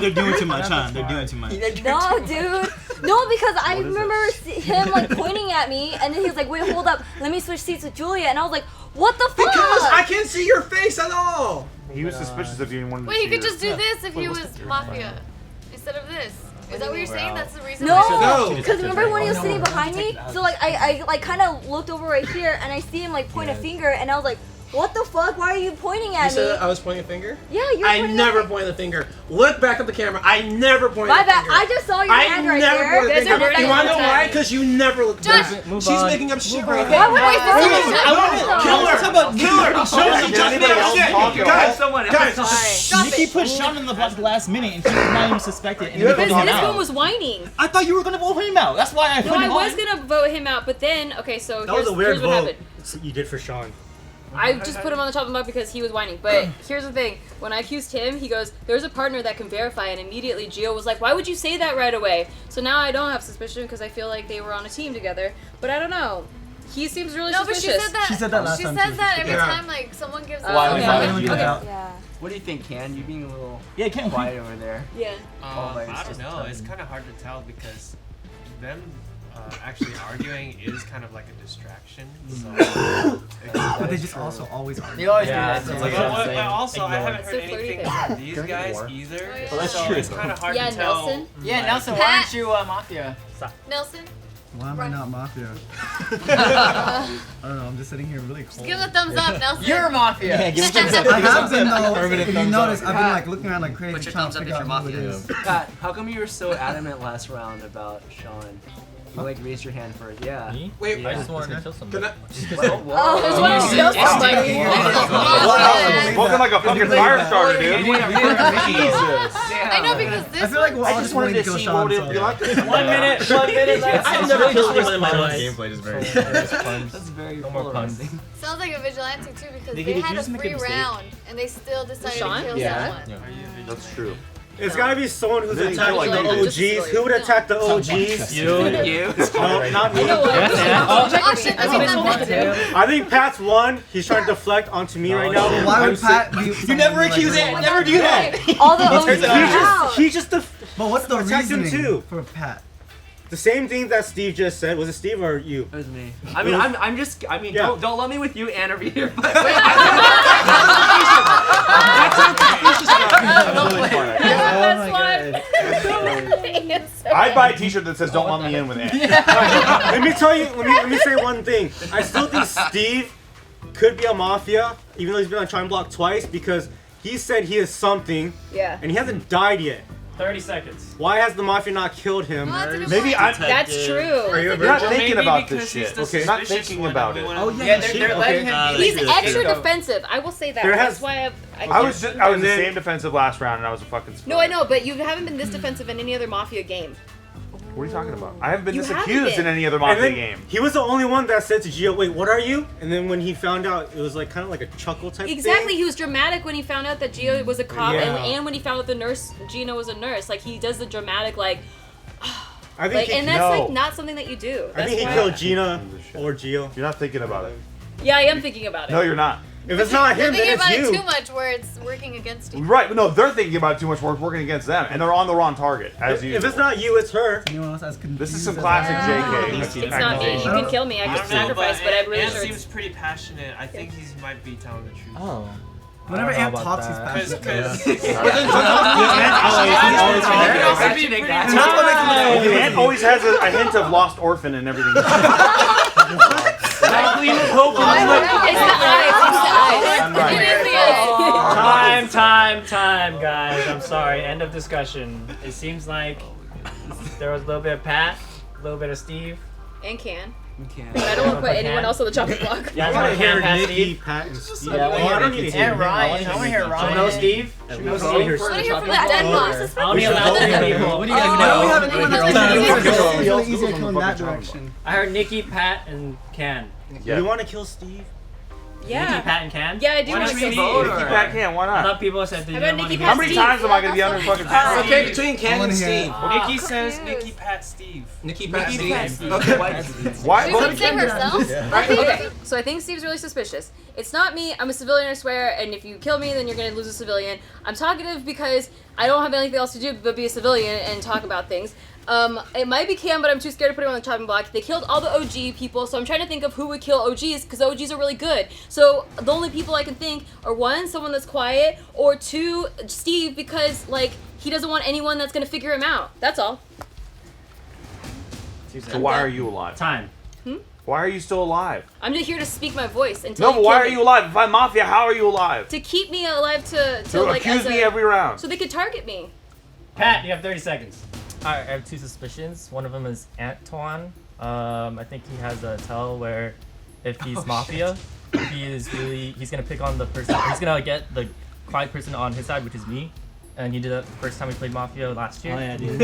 They're doing too much, huh? They're doing too much. No, dude. No, because I remember him like pointing at me, and then he was like, "Wait, hold up, let me switch seats with Julia," and I was like, "What the fuck?" because I can't see your face at all. He was suspicious of you and wanted to Wait, see you could your- just do this if he was Mafia instead of this. Is that what you're saying? That's the reason. No, No. because remember when he was sitting behind me? So like I like kind of looked over right here, and I see him like point a finger, and I was like, "What the fuck? Why are you pointing You at me?" said I was pointing a finger? Yeah, you're I pointing never at me. point the finger. Look back at the camera. I never point My the bad. finger. I just saw your I hand right never there. point the Guys are finger. working You want to know overtime. why? Because you never look Josh, back. move She's on. making up shit right Why now. would I say that? Kill her! Kill her! Show Yeah, some did anybody else justice! talk at all? Guys, Someone guys, Nikki put Sean on the block the last minute, and she was not even suspected. And You then have voted to him This out. one was whining. I thought you were gonna vote him out. That's why I put No, I him was on. gonna vote him out, but then okay, so That was here's a weird what vote happened. you did for Sean. I just put him on the chopping block because he was whining. But here's the thing: when I accused him, he goes, "There's a partner that can verify," and immediately Gio was like, "Why would you say that right away?" So now I don't have suspicion because I feel like they were on a team together. But I don't know. He seems really suspicious. But she said that. She said that last she time, says too. that every Yeah. time like someone gives. Why would okay. you do that? Yeah. What do you think, Can? You being a little Ken. quiet over there. Yeah. I don't know. It's kind of hard to tell because them actually arguing is kind of like a distraction. So But they just also always argue. They always yeah, do that. but also, I haven't heard It's a flirty anything thing. from these guys either. Oh, yeah. Well, that's so true. it's kind of hard Yeah, to tell. Nelson. Yeah, Nelson, why aren't you Mafia? Nelson, Why am I not Mafia? I don't know, I'm just sitting here really cold. give him a thumbs up, Nelson. You're Mafia. Yeah, give him some I have been though. Permanent If you thumbs notice, up. I've been like looking around like crazy Put your trying thumbs to up figure if out you're who it Mafia. is. Pat, how come you were so adamant last round about Sean? You like raised your hand first. Yeah. Me? Wait, I just wanted to kill somebody. Oh, there's one of those Spoken like a fucking fire starter, dude. I know because this. I feel like we're all I just wanted wanting to kill see Sean. what it so- you like. 1 minute left. I've never killed anyone in my life. Gameplay is very puns. That's very No more puns. polarizing. Sounds like a vigilante too because Did they you had a just make a free mistake? round and they still decided Sean? to kill Yeah. someone. That's true. It's gotta be someone who's They attacked like the they did. OGs. Who would attack the OGs? You. No, not me. Oh shit, that's what I'm meant to do. I think Pat's one. He's trying to deflect onto me right now. Why I'm would Pat be? You never accuse it. Never do that. All the OGs He out. just But what's the Attacked him reasoning too. for Pat? the same thing that Steve just said. Was it Steve or you? It was me. I mean, I'm just. I mean, Yeah. don't let me with you and over here. But I'd buy a T-shirt that says "Don't let me in with Ant." Let me tell you. Let me say one thing. I still think Steve could be a mafia, even though he's been on Try and Block twice, because he said he is something. Yeah. And he hasn't died yet. 30 seconds. Why has the mafia not killed him? Maybe I'm. That's true. Are you not thinking about this shit? Okay, not thinking about it. Oh yeah, they're letting him be. He's extra defensive. I will say that. There That's has- why I was the same defensive last round, and I was a fucking. No, I know, but you haven't been this defensive in any other Mafia game. What are you talking about? I haven't been You this haven't accused been. in any other And Mafia then game. he was the only one that said to Gio, "Wait, what are you?" And then when he found out, it was like kind of like a chuckle type Exactly, thing. he was dramatic when he found out that Gio was a cop, Yeah. and when he found out the nurse Gina was a nurse. Like he does the dramatic, like, I think like he, and that's no. like not something that you do. I That's think he why- killed Gina or Gio. You're not thinking about it. Yeah, I am thinking about it. No, you're not. If it's not You're him, then thinking it's about you. it too much where it's working against you. Right, but no, they're thinking about it too much work working against them, and they're on the wrong target, as If usual. it's not you, it's her. Anyone else has This is some classic JK. It's not me. You can kill me. I I can don't know, sacrifice, but I'm really Ant sure seems it's. pretty passionate. I think he might be telling the truth. Oh. Whenever Ant talks, he's Because passionate. Ant always has a hint of lost orphan and everything. It's the eyes. I'm right. It is the eyes. Time, guys. I'm sorry. End of discussion. It seems like there was a little bit of Pat, a little bit of Steve. And can. Okay. But I don't want to put anyone else on the chopping block. Yeah, I I want to hear Pat, Nikki, Steve. Pat, and Steve. Yeah, Oh, I don't need to hear And him. Ryan. I want to hear So Ryan. no Steve? Should we No go Steve? hear I want to hear from the dead boss. I only allow three people. Why don't we have anyone else? Let's It's go. really easy to Let's kill in go. that direction. I heard Nikki, Pat, and Can. Do you want to kill Steve? Yeah. Nikki, Pat, and Can? Yeah, I do Why want not to Nikki? kill Nikki Pat can't, why I not? thought people said they How didn't about want Nikki, to How Pat, many Steve? times am I going to be under fucking It's okay between Ken and wanna hear- Steve. Nikki says confused. Nikki, Pat, Steve. Nikki, Pat, Nikki, Steve. Pat, Steve. Why? She would say herself. Okay, so I think Steve's really suspicious. It's not me. I'm a civilian, I swear. And if you kill me, then you're gonna lose a civilian. I'm talkative because I don't have anything else to do but be a civilian and talk about things. It might be Cam, but I'm too scared to put him on the chopping block. They killed all the OG people, so I'm trying to think of who would kill OGs because OGs are really good. So the only people I can think are one, someone that's quiet, or two, Steve, because like he doesn't want anyone that's gonna figure him out. That's all. So why are you alive? Time. Why are you still alive? I'm just here to speak my voice until No, but you why kill are me. you alive? If I'm Mafia, how are you alive? To keep me alive to To like accuse as a, me every round. so they could target me. Pat, you have 30 seconds. I have two suspicions. One of them is Antoine. I think he has a tell where if he's Mafia, he's gonna pick on the person. He's gonna get the quiet person on his side, which is me. And he did that the first time we played Mafia last year. Oh yeah, dude.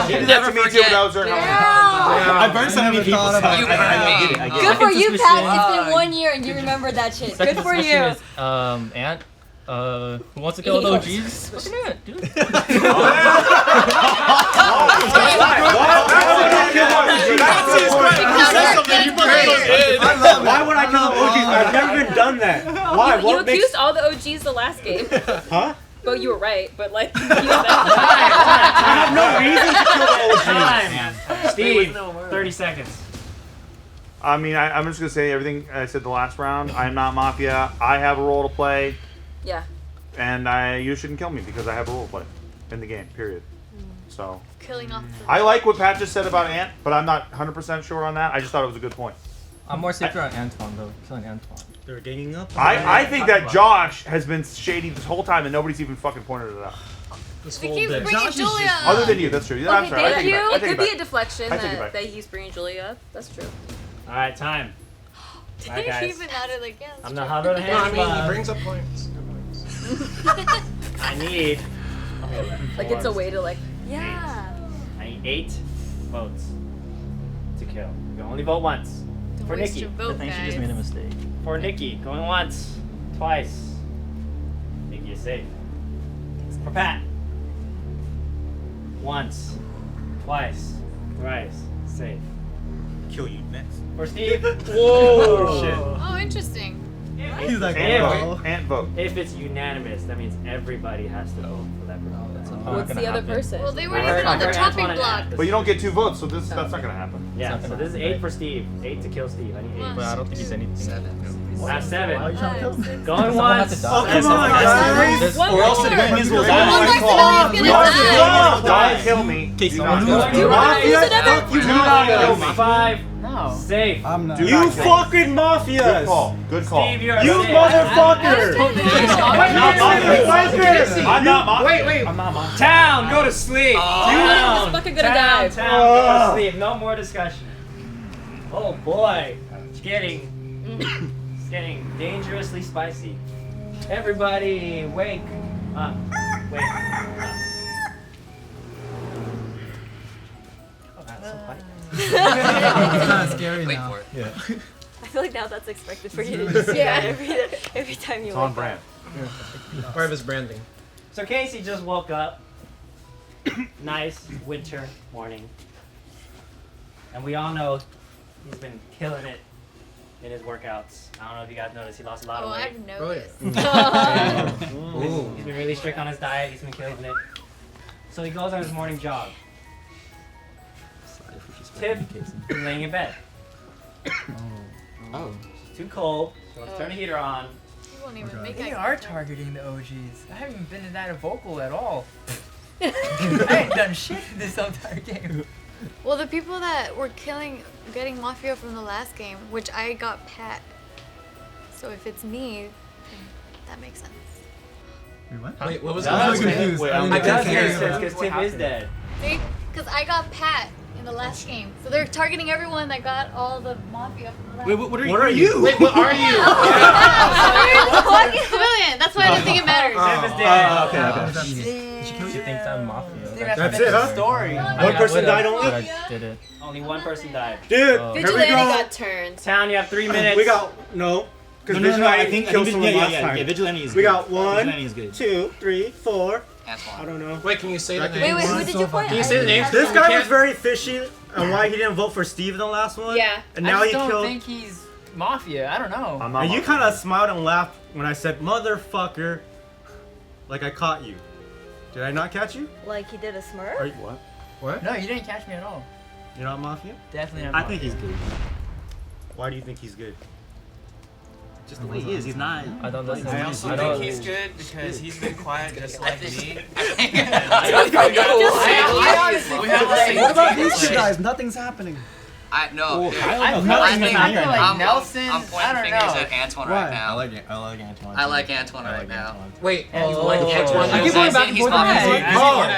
He did that to me too when I was there. I burned so many people. So I get it. I get it. Good for you, suspicion. Pat. It's been 1 year and you remember that shit. Good for Suspicion you. is, Ant. Who wants to kill the OGs? Fucking Ant, dude. Why would I kill the OGs? I've never even done that. Why? You What makes? accused all the OGs the last game. Huh? Well, you were right, but like. I have no reason to kill the OGs. Time. Steve, 30 seconds. I mean, I'm just gonna say everything I said the last round. I am not Mafia. I have a role to play, Yeah. and you shouldn't kill me because I have a role to play in the game. Period. So Killing off. I like what Pat just said about Ant, but I'm not 100% sure on that. I just thought it was a good point. I'm more safer on Antoine though. Killing Antoine. They're ganging up. I think that Josh has been shady this whole time and nobody's even fucking pointed it out. He keeps bringing Julia. Other than you, that's true. I'm Okay, sorry. I thank take it you. back. I It take could it be back. a deflection I take it that back. he's bringing Julia up. That's true. All right, time. Did All right, he guys. even added like yeah? I'm the hot of the No, I hand. mean, he brings up points. I need. Like it's a way to like. Yeah. I need 8 votes to kill. You can only vote once. Don't For waste Nikki. your vote, I think she guys. just made a mistake. For Nikki, going once, twice. Nikki is safe. For Pat. Once, twice, thrice, safe. Kill you next. For Steve. Whoa. Shit. Oh, interesting. He's like, Ant vote. If it's unanimous, that means everybody has to vote for that person. What's the other person? Well, they I weren't heard- even on the I heard chopping Antoine block. and But you don't get 2 votes, so that's not gonna happen. Yeah, It's not so gonna this is 8 for Steve. 8 to kill Steve. I need 8. But I don't think he's anything. That's 7. Why are you trying to kill me? Going Someone has once. to die. Oh, come on, guys. One Or else the more. Guardians will One die. more civilian's gonna die. Don't kill me. Okay, Do someone not who's kill me. Mafia, another- fuck you, Do not kill Mafia. me. 5. No. Safe. I'm not. Do You not kill me. fucking mafias. Good call. Good call. Steve, you're You safe. motherfucker. I'm not Mafia. Wait. I'm not Mafia. Town, go to sleep. Town, This fucking gonna town, die. town, go to sleep. No more discussion. Oh boy, it's getting dangerously spicy. Everybody, wake up. Wake up. Oh, that's so funny. It's kind of scary Wait now. for it. Yeah. I feel like now that's expected for you to just say that every time you It's on wake brand. Part of his branding. So Casey just woke up. Nice winter morning. And we all know he's been killing it in his workouts. I don't know if you guys noticed, he lost a lot Oh, of weight. I've noticed. He's been really strict on his diet, he's been killing it. So he goes on his morning jog. Tip is laying in bed. Oh. It's too cold, so let's turn the heater on. You won't even make They eye are contact. targeting the OGs. I haven't been that vocal at all. I ain't done shit this entire game. Well, the people that were getting Mafia from the last game, which I got Pat. So if it's me, then that makes sense. Wait, what? Wait, what was I was that? confused. Wait, I I'm didn't Because get it. Tip is dead. See? Because I got Pat in the last game. So they're targeting everyone that got all the Mafia from the last Wait, game. what are you? Wait, what are you? Civilian. That's why I don't think it matters. Tip is dead. She thinks I'm mafia. That's it, huh? Story. One person died only? I did it. Only one person died. Dude, Oh. here we Vigilante go. got turned. Town, you have 3 minutes. We got no. Because No, Vigilante I think killed someone last time. yeah, Vigilante is We good. got one, Vigilante is good. 2, 3, 4. Antoine. I don't know. Wait, can you say the Wait, name? Wait, who did you point? Can you say the names? This You guy can't- was very fishy on why he didn't vote for Steve in the last one. Yeah. And I now just he don't killed. think he's mafia. I don't know. I'm not And you Mafia. kind of smiled and laughed when I said motherfucker, like I caught you. Did I not catch you? Like he did a smurf? Are you what? What? No, you didn't catch me at all. You're not Mafia? Definitely not. I think he's good. Why do you think he's good? Just the way he is. He's not. I don't listen. I also I think don't. he's good because he's been quiet just like me. I honestly We feel have the like- same What about team. these two guys? Nothing's happening. No. I I'm Nelson. I'm pointing fingers at Antoine right now. I like Antoine. I like Antoine right now. Wait, Antoine. I keep going back and He's forth.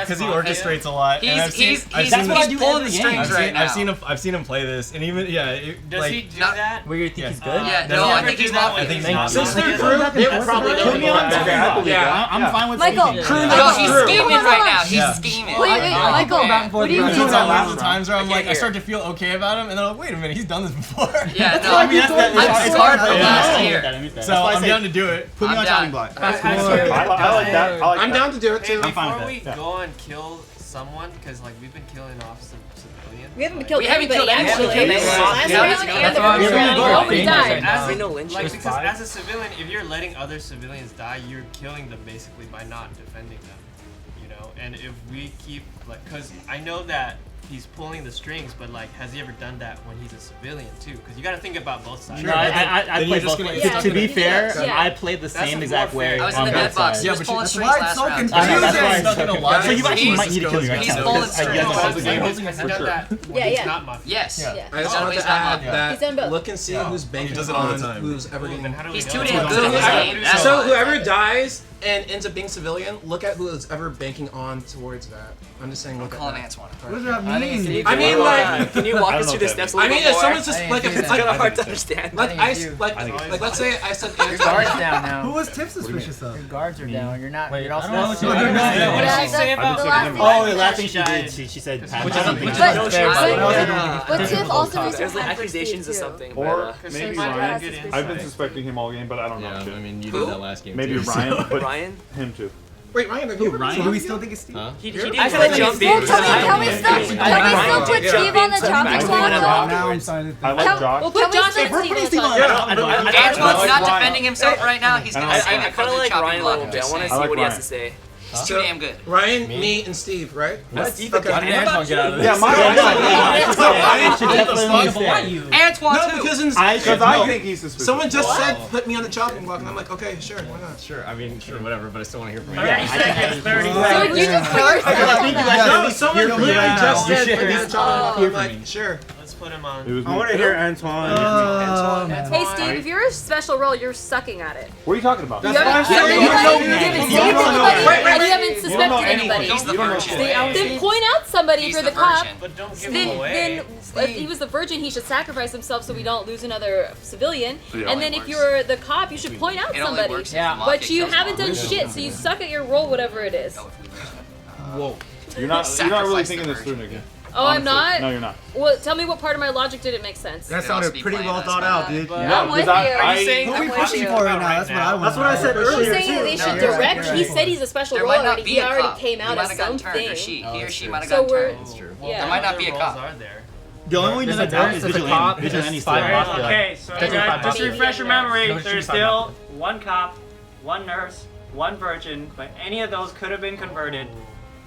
Because he orchestrates a lot. He's pulling the strings right now. I've seen him play this, and even Does he do that? Where you think he's good? Yeah, no, I think he's not. I think he's not. Since they're crew, they would probably Put me on talking block. Yeah. I'm fine with Michael. anything. No, he's scheming right now. He's scheming. Wait, Michael. What do you There's think? a lot of times where I'm like, I start to feel okay about him, and then I'm like, wait a minute, he's done this before. Yeah, no, I mean, it's hard from last year. So I'm down to do it. Put me on chopping block. I like that. I'm down to do it too. Before we go and kill someone, because like we've been killing off some civilians. We haven't killed We haven't anybody, killed actually. anybody. Last round and the first round, nobody died. We know Lynch. Like, because as a civilian, if you're letting other civilians die, you're killing them basically by not defending them. You know, and if we keep like, because I know that he's pulling the strings, but like, has he ever done that when he's a civilian too? Because you got to think about both sides. No, I played both ways. To be fair, I played the same exact way I was on in the both med box. sides. He was pulling strings last round. So you actually might need to kill me right now. Because I guess Has he done that when he's not mafia? Yes. I just wanted to add that look and see who's banking does it all the on time. who's ever getting. He's too damn good at this game. So whoever dies and ends up being civilian, look at who is ever banking on towards that. I'm just saying, look at calling that. Antoine. What does that mean? I mean, like, can you walk us through the steps a I little mean, bit if more? someone's just like, if it's kind like of hard to understand. like let's say I said Your guard's down now. Who was Tip suspicious of? Your guards are down. You're not. Wait, You're I also don't know not. what you're doing. What did she say about Oh, the last thing she did, she said Pat. But Tiff also raised her There's like hand for accusations Steve, of too. something. Or but, maybe Ryan Ryan. has his I've been suspecting him all game, but I don't know. Yeah, I mean, you Who? did that last game. Maybe too. Ryan, but Ryan? him too. Wait, Ryan, have you ever Ryan? So do we still think it's Steve? He You're- did I kind of feel jump like in. Steve- Can we still put Steve on the chopping block? Now I'm starting to I think. like Josh. Well, put Josh and Steve on the chopping block. Antoine's not defending himself right now. He's gonna I save it for kind of the like chopping Ryan a block. little bit. I want to I see like what he has Ryan. to say. He's too damn good. Ryan, me, and Steve, right? Steve, Okay. how did Antoine get out of this? Yeah, I should definitely say. Antoine No, too. because Because I think he's suspicious. someone just said put me on the chopping block, and I'm like, okay, sure, why not? Sure, I mean, sure, whatever, but I still want to hear from you. 30 seconds, 30 So seconds. you just put yourself No, someone literally just You said should put me at on the least chopping block. hear I'm from like, me. sure. Let's put him on. It was I want to hear Antoine. Hey Steve, if you're a special role, you're sucking at it. What are you talking about? You haven't killed anybody, you haven't saved anybody, and you haven't suspected anybody. He's the virgin. Then point out somebody if He's you're the the cop. virgin. But don't give him away. Then if he was the virgin, he should sacrifice himself so we don't lose another civilian. Yeah. And then if you're the cop, you should point out It only somebody. works if the mafia But you kills haven't done mafia. shit, so you suck at your role, whatever it is. Whoa. You're not really thinking this through, Nikki. Oh, I'm Honestly. not? No, you're not. Well, tell me what part of my logic didn't make sense. That sounded pretty well thought out, dude. I'm with you. Who are we pushing for right now? That's what I want. That's what I said He's earlier saying too. they should direct. He said he's a special There role might not already. be He a already cop. came He out might as have gotten turned, something. or he or she might have So gotten we're. turned. That's true. Yeah. There might not be a roles cop. are there? The only one who doesn't doubt is Vigilante. Vigilante's still Alright, okay, so There's guys, five just mafia. refresh your memory. No, There's still one cop, one nurse, one virgin, but any of those could have been converted.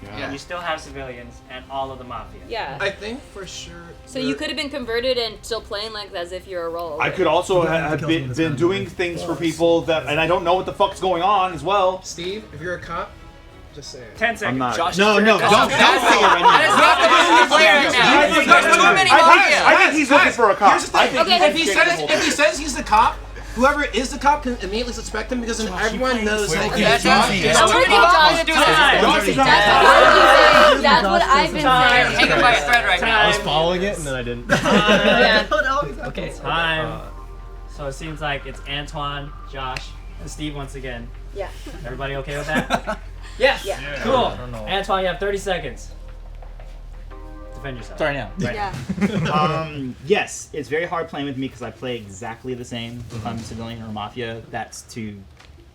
Yeah. You still have civilians and all of the mafia. Yeah. I think for sure. So you could have been converted and still playing like as if you're a role. I could also have been doing things for people that, and I don't know what the fuck's going on as well. Steve, if you're a cop, just say it. 10 seconds. I'm not. Josh No, don't say it right now. That is not the best player right now. There's too many mafia. I think he's looking for a cop. Here's the thing. I think Okay, he's If he says he's the cop, whoever is the cop can immediately suspect him because then everyone knows that he's That's Josh. right. I'm gonna give Josh do That's what I've been saying. Hanging by a thread right now. I was following it and then I didn't. Okay, time. So it seems like it's Antoine, Josh, and Steve once again. Yeah. Everybody okay with that? Yes. Yeah. Cool. I don't know. Antoine, you have 30 seconds. Defend yourself. Sorry now. Right Yeah. now. Yes, it's very hard playing with me because I play exactly the same if I'm civilian or mafia. That's to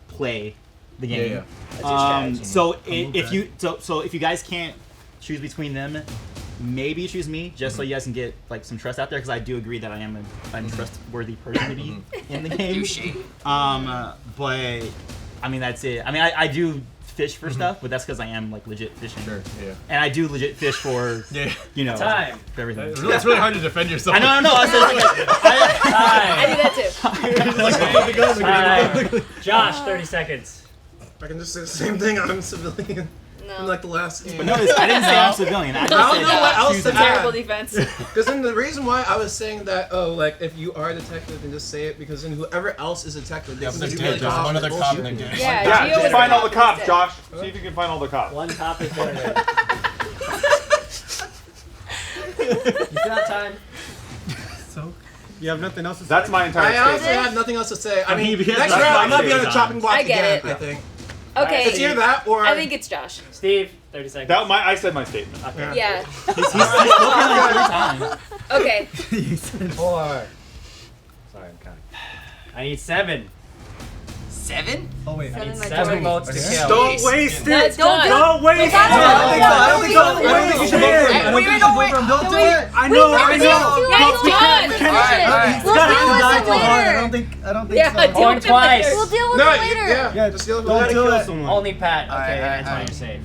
play the game. Yeah. That's your strategy. So if you guys can't choose between them, maybe choose me just so you guys can get like some trust out there because I do agree that I am a trustworthy person to be in the game. But I mean that's it. I mean I do fish for stuff, but that's because I am like legit fishing. Sure, yeah. And I do legit fish for you know Time. for everything. It's really hard to defend yourself. I know. I do that too. Time. Josh, 30 seconds. I can just say the same thing. I'm a civilian. from like the last game. But notice, I didn't say I'm civilian. I just don't said know what else choose to a Terrible add. defense. Because then the reason why I was saying that, like if you are a detective, then just say it. Because then whoever else is a detective, they can just be like, there's "Oh, one other bullshit." cop in there. Yeah, Yeah, Gio just was find a all the cop cops, instead. Josh. See if you can find all the cops. One cop is better than You still have time. So, you have nothing else to say? That's my entire I honestly statement. have nothing else to say. I I mean, mean, because next that's round my I'm not be on the statement. chopping block I get again. it. I think. Okay. It's either that or I think it's Josh. Steve, 30 seconds. I said my statement. Okay. Yeah. He's spoken like 3 times. Okay. 4. Sorry, I'm counting. I need 7. 7? Oh wait. I need Seven 7 votes to kill. Don't waste No, it. don't. Don't waste it. I don't think so. I don't think you should vote for him. I don't think you should vote for him. Don't do it. I know. I know. Yeah, it's done. He's We'll got deal to with die it too hard. later. I don't think Yeah, so. deal Going with it twice. later. We'll deal with No, it later. yeah, just deal with Don't it. do Kill it. someone. Only Pat. Okay, Alright, Antoine, alright. you're safe.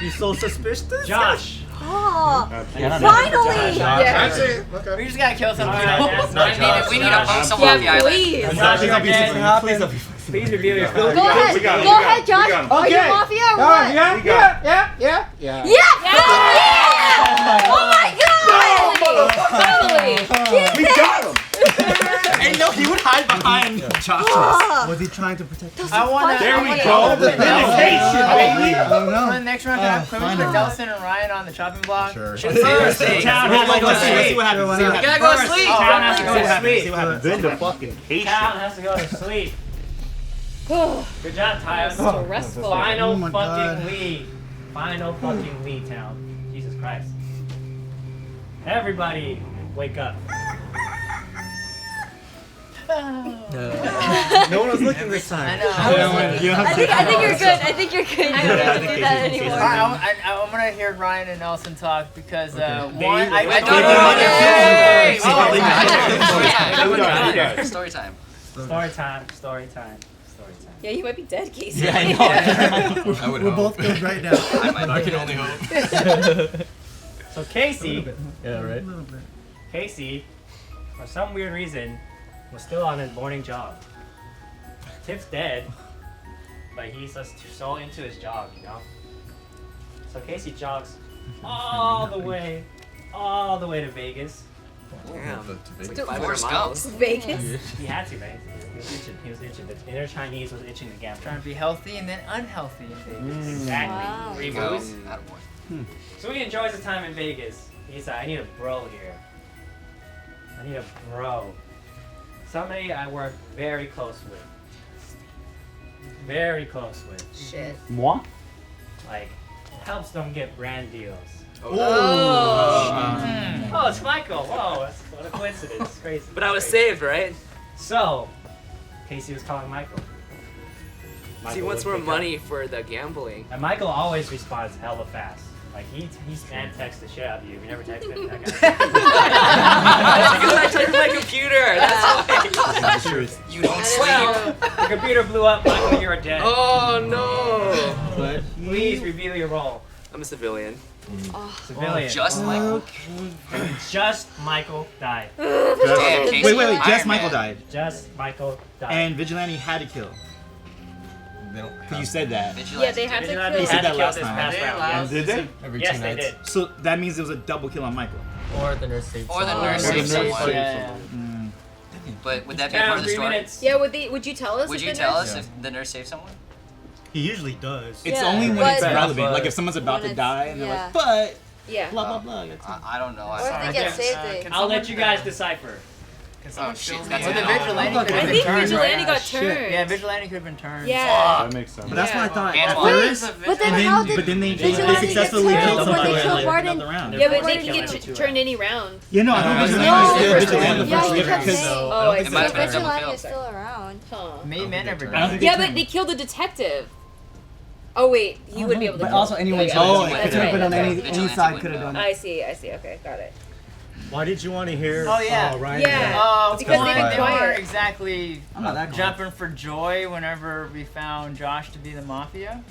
You so suspicious? Josh. Oh, Yeah, finally. Yeah. That's it. Okay. We just gotta kill some Alright, people. that's We need a post on Yeah, Mafia Island. please. Josh, Please don't be again. civilian. Please don't be Please reveal your Go We got ahead. him, Go we got ahead, him, Josh. we got him. Are you Okay. mafia or what? Yeah. Yeah! Oh my god! Totally. We got him. And no, he would hide behind Josh. Oh, Was he trying to protect us? I wanna. There we I go. wanna put Vindication, baby. I don't For know. the next round, can we put Nelson and Ryan on the chopping block? Sure. Should first. Town Let's has to go to see what sleep. happens. Why See what not? You happens. gotta go to sleep. Town has to go to See sleep. what happens. Vindication. Town has to go to sleep. Good job, Tyler. Stressful. Final Oh my fucking God. lead. Final fucking lead, Town. Jesus Christ. Everybody, wake up. No one was looking this I time. know. I think you're good. I think you're good. You don't have to do that anymore. I'm gonna hear Ryan and Nelson talk because one, I Story time. Story time. Yeah, you might be dead, Casey. Yeah, I know. I would We're both good right now. I can only hope. So Casey, Yeah, right. A little bit. Casey, for some weird reason, was still on his morning jog. Tip's dead, but he's just so into his jog, you know? So Casey jogs all the way to Vegas. Forrest Gump. Vegas. He had to, man. He was itching. The inner Chinese was itching to gamble. trying to be healthy and then unhealthy in Vegas. Exactly. Wow. Free Go. booze. Attaboy. So he enjoys his time in Vegas. He said, I need a bro here. I need a bro. Somebody I work very close with. Very close with. Shit. Moi? Like, helps them get brand deals. Oh. It's Michael. Whoa, that's what a coincidence. It's crazy. But I was Crazy. saved, right? So, Casey was calling Michael. He Michael wants would more pick up. money for the gambling. And Michael always responds hella fast. Like he's man texts the shit out of you. You never text him. That guy. That's because I checked my computer. That's why. You don't sleep. The computer blew up. Michael, you're dead. Oh no. But please reveal your role. I'm a civilian. Civilian. Just Michael. Just Michael died. Damn, Casey. Wait. Just Iron Michael Man. died. Just Michael died. And Vigilante had to kill. Because you said that. Yeah, they had to Vigilante kill. said that kill last this time. past They round. allowed- Yes. Did they? Every Yes, 2 they nights. did. So that means it was a double kill on Michael. Or the nurse saved Or the someone. nurse Or the saved nurse someone. Mm. But would that be Down, part of the 3 story? minutes. Yeah, would you tell us? Would if you the tell nurse- us if the nurse saved someone? He usually does. It's Yeah, only when but- it's relevant. But- Like if someone's about to When die it's- and they're yeah. like, but Yeah. blah blah blah. I don't know. Or if I they get saved, they. I'll let you guys decipher. Oh shit, Well, that's the it. vigilante could I have been think turned. Vigilante right? got Shit. turned. Yeah, vigilante could have been turned. Yeah. That makes sense. But that's what I thought. At Antoine. first, But then And how then, did but then they Vigilante get successfully killed? killed But somebody they killed like Barton. another round. Yeah, but They they can killed get him. turned any round. Yeah, no, I don't think No, Vigilante the did. first Vigilante one. the Yeah, first he year kept because saying. Oh, I It might see. have been a double Vigilante kill. is still around. Huh. Maybe men never I don't died. think Yeah, they but they killed the detective. Oh wait, he would be able to. But kill. also anyone Yeah, could Oh, have it it could could have been on that's any Vigilante side would could have know. done it. I see. Okay, got it. Why did you want to hear? Oh, yeah. Ryan? Yeah. Because one, they've been they quiet. weren't exactly I'm not that jumping for joy whenever we found Josh to be the Mafia.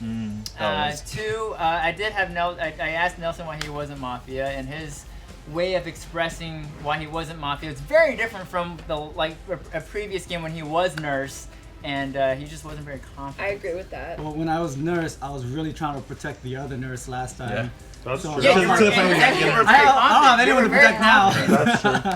Oh, Two, I did have I asked Nelson why he wasn't Mafia, and his way of expressing why he wasn't Mafia. It's very different from the a previous game when he was Nurse, and he just wasn't very confident. I agree with that. Well, when I was nurse, I was really trying to protect the other nurse last time. Yeah. That's So- true. Yeah, you were- to the point where- and you were I very don't have confident. anyone to You were very protect now. That's true.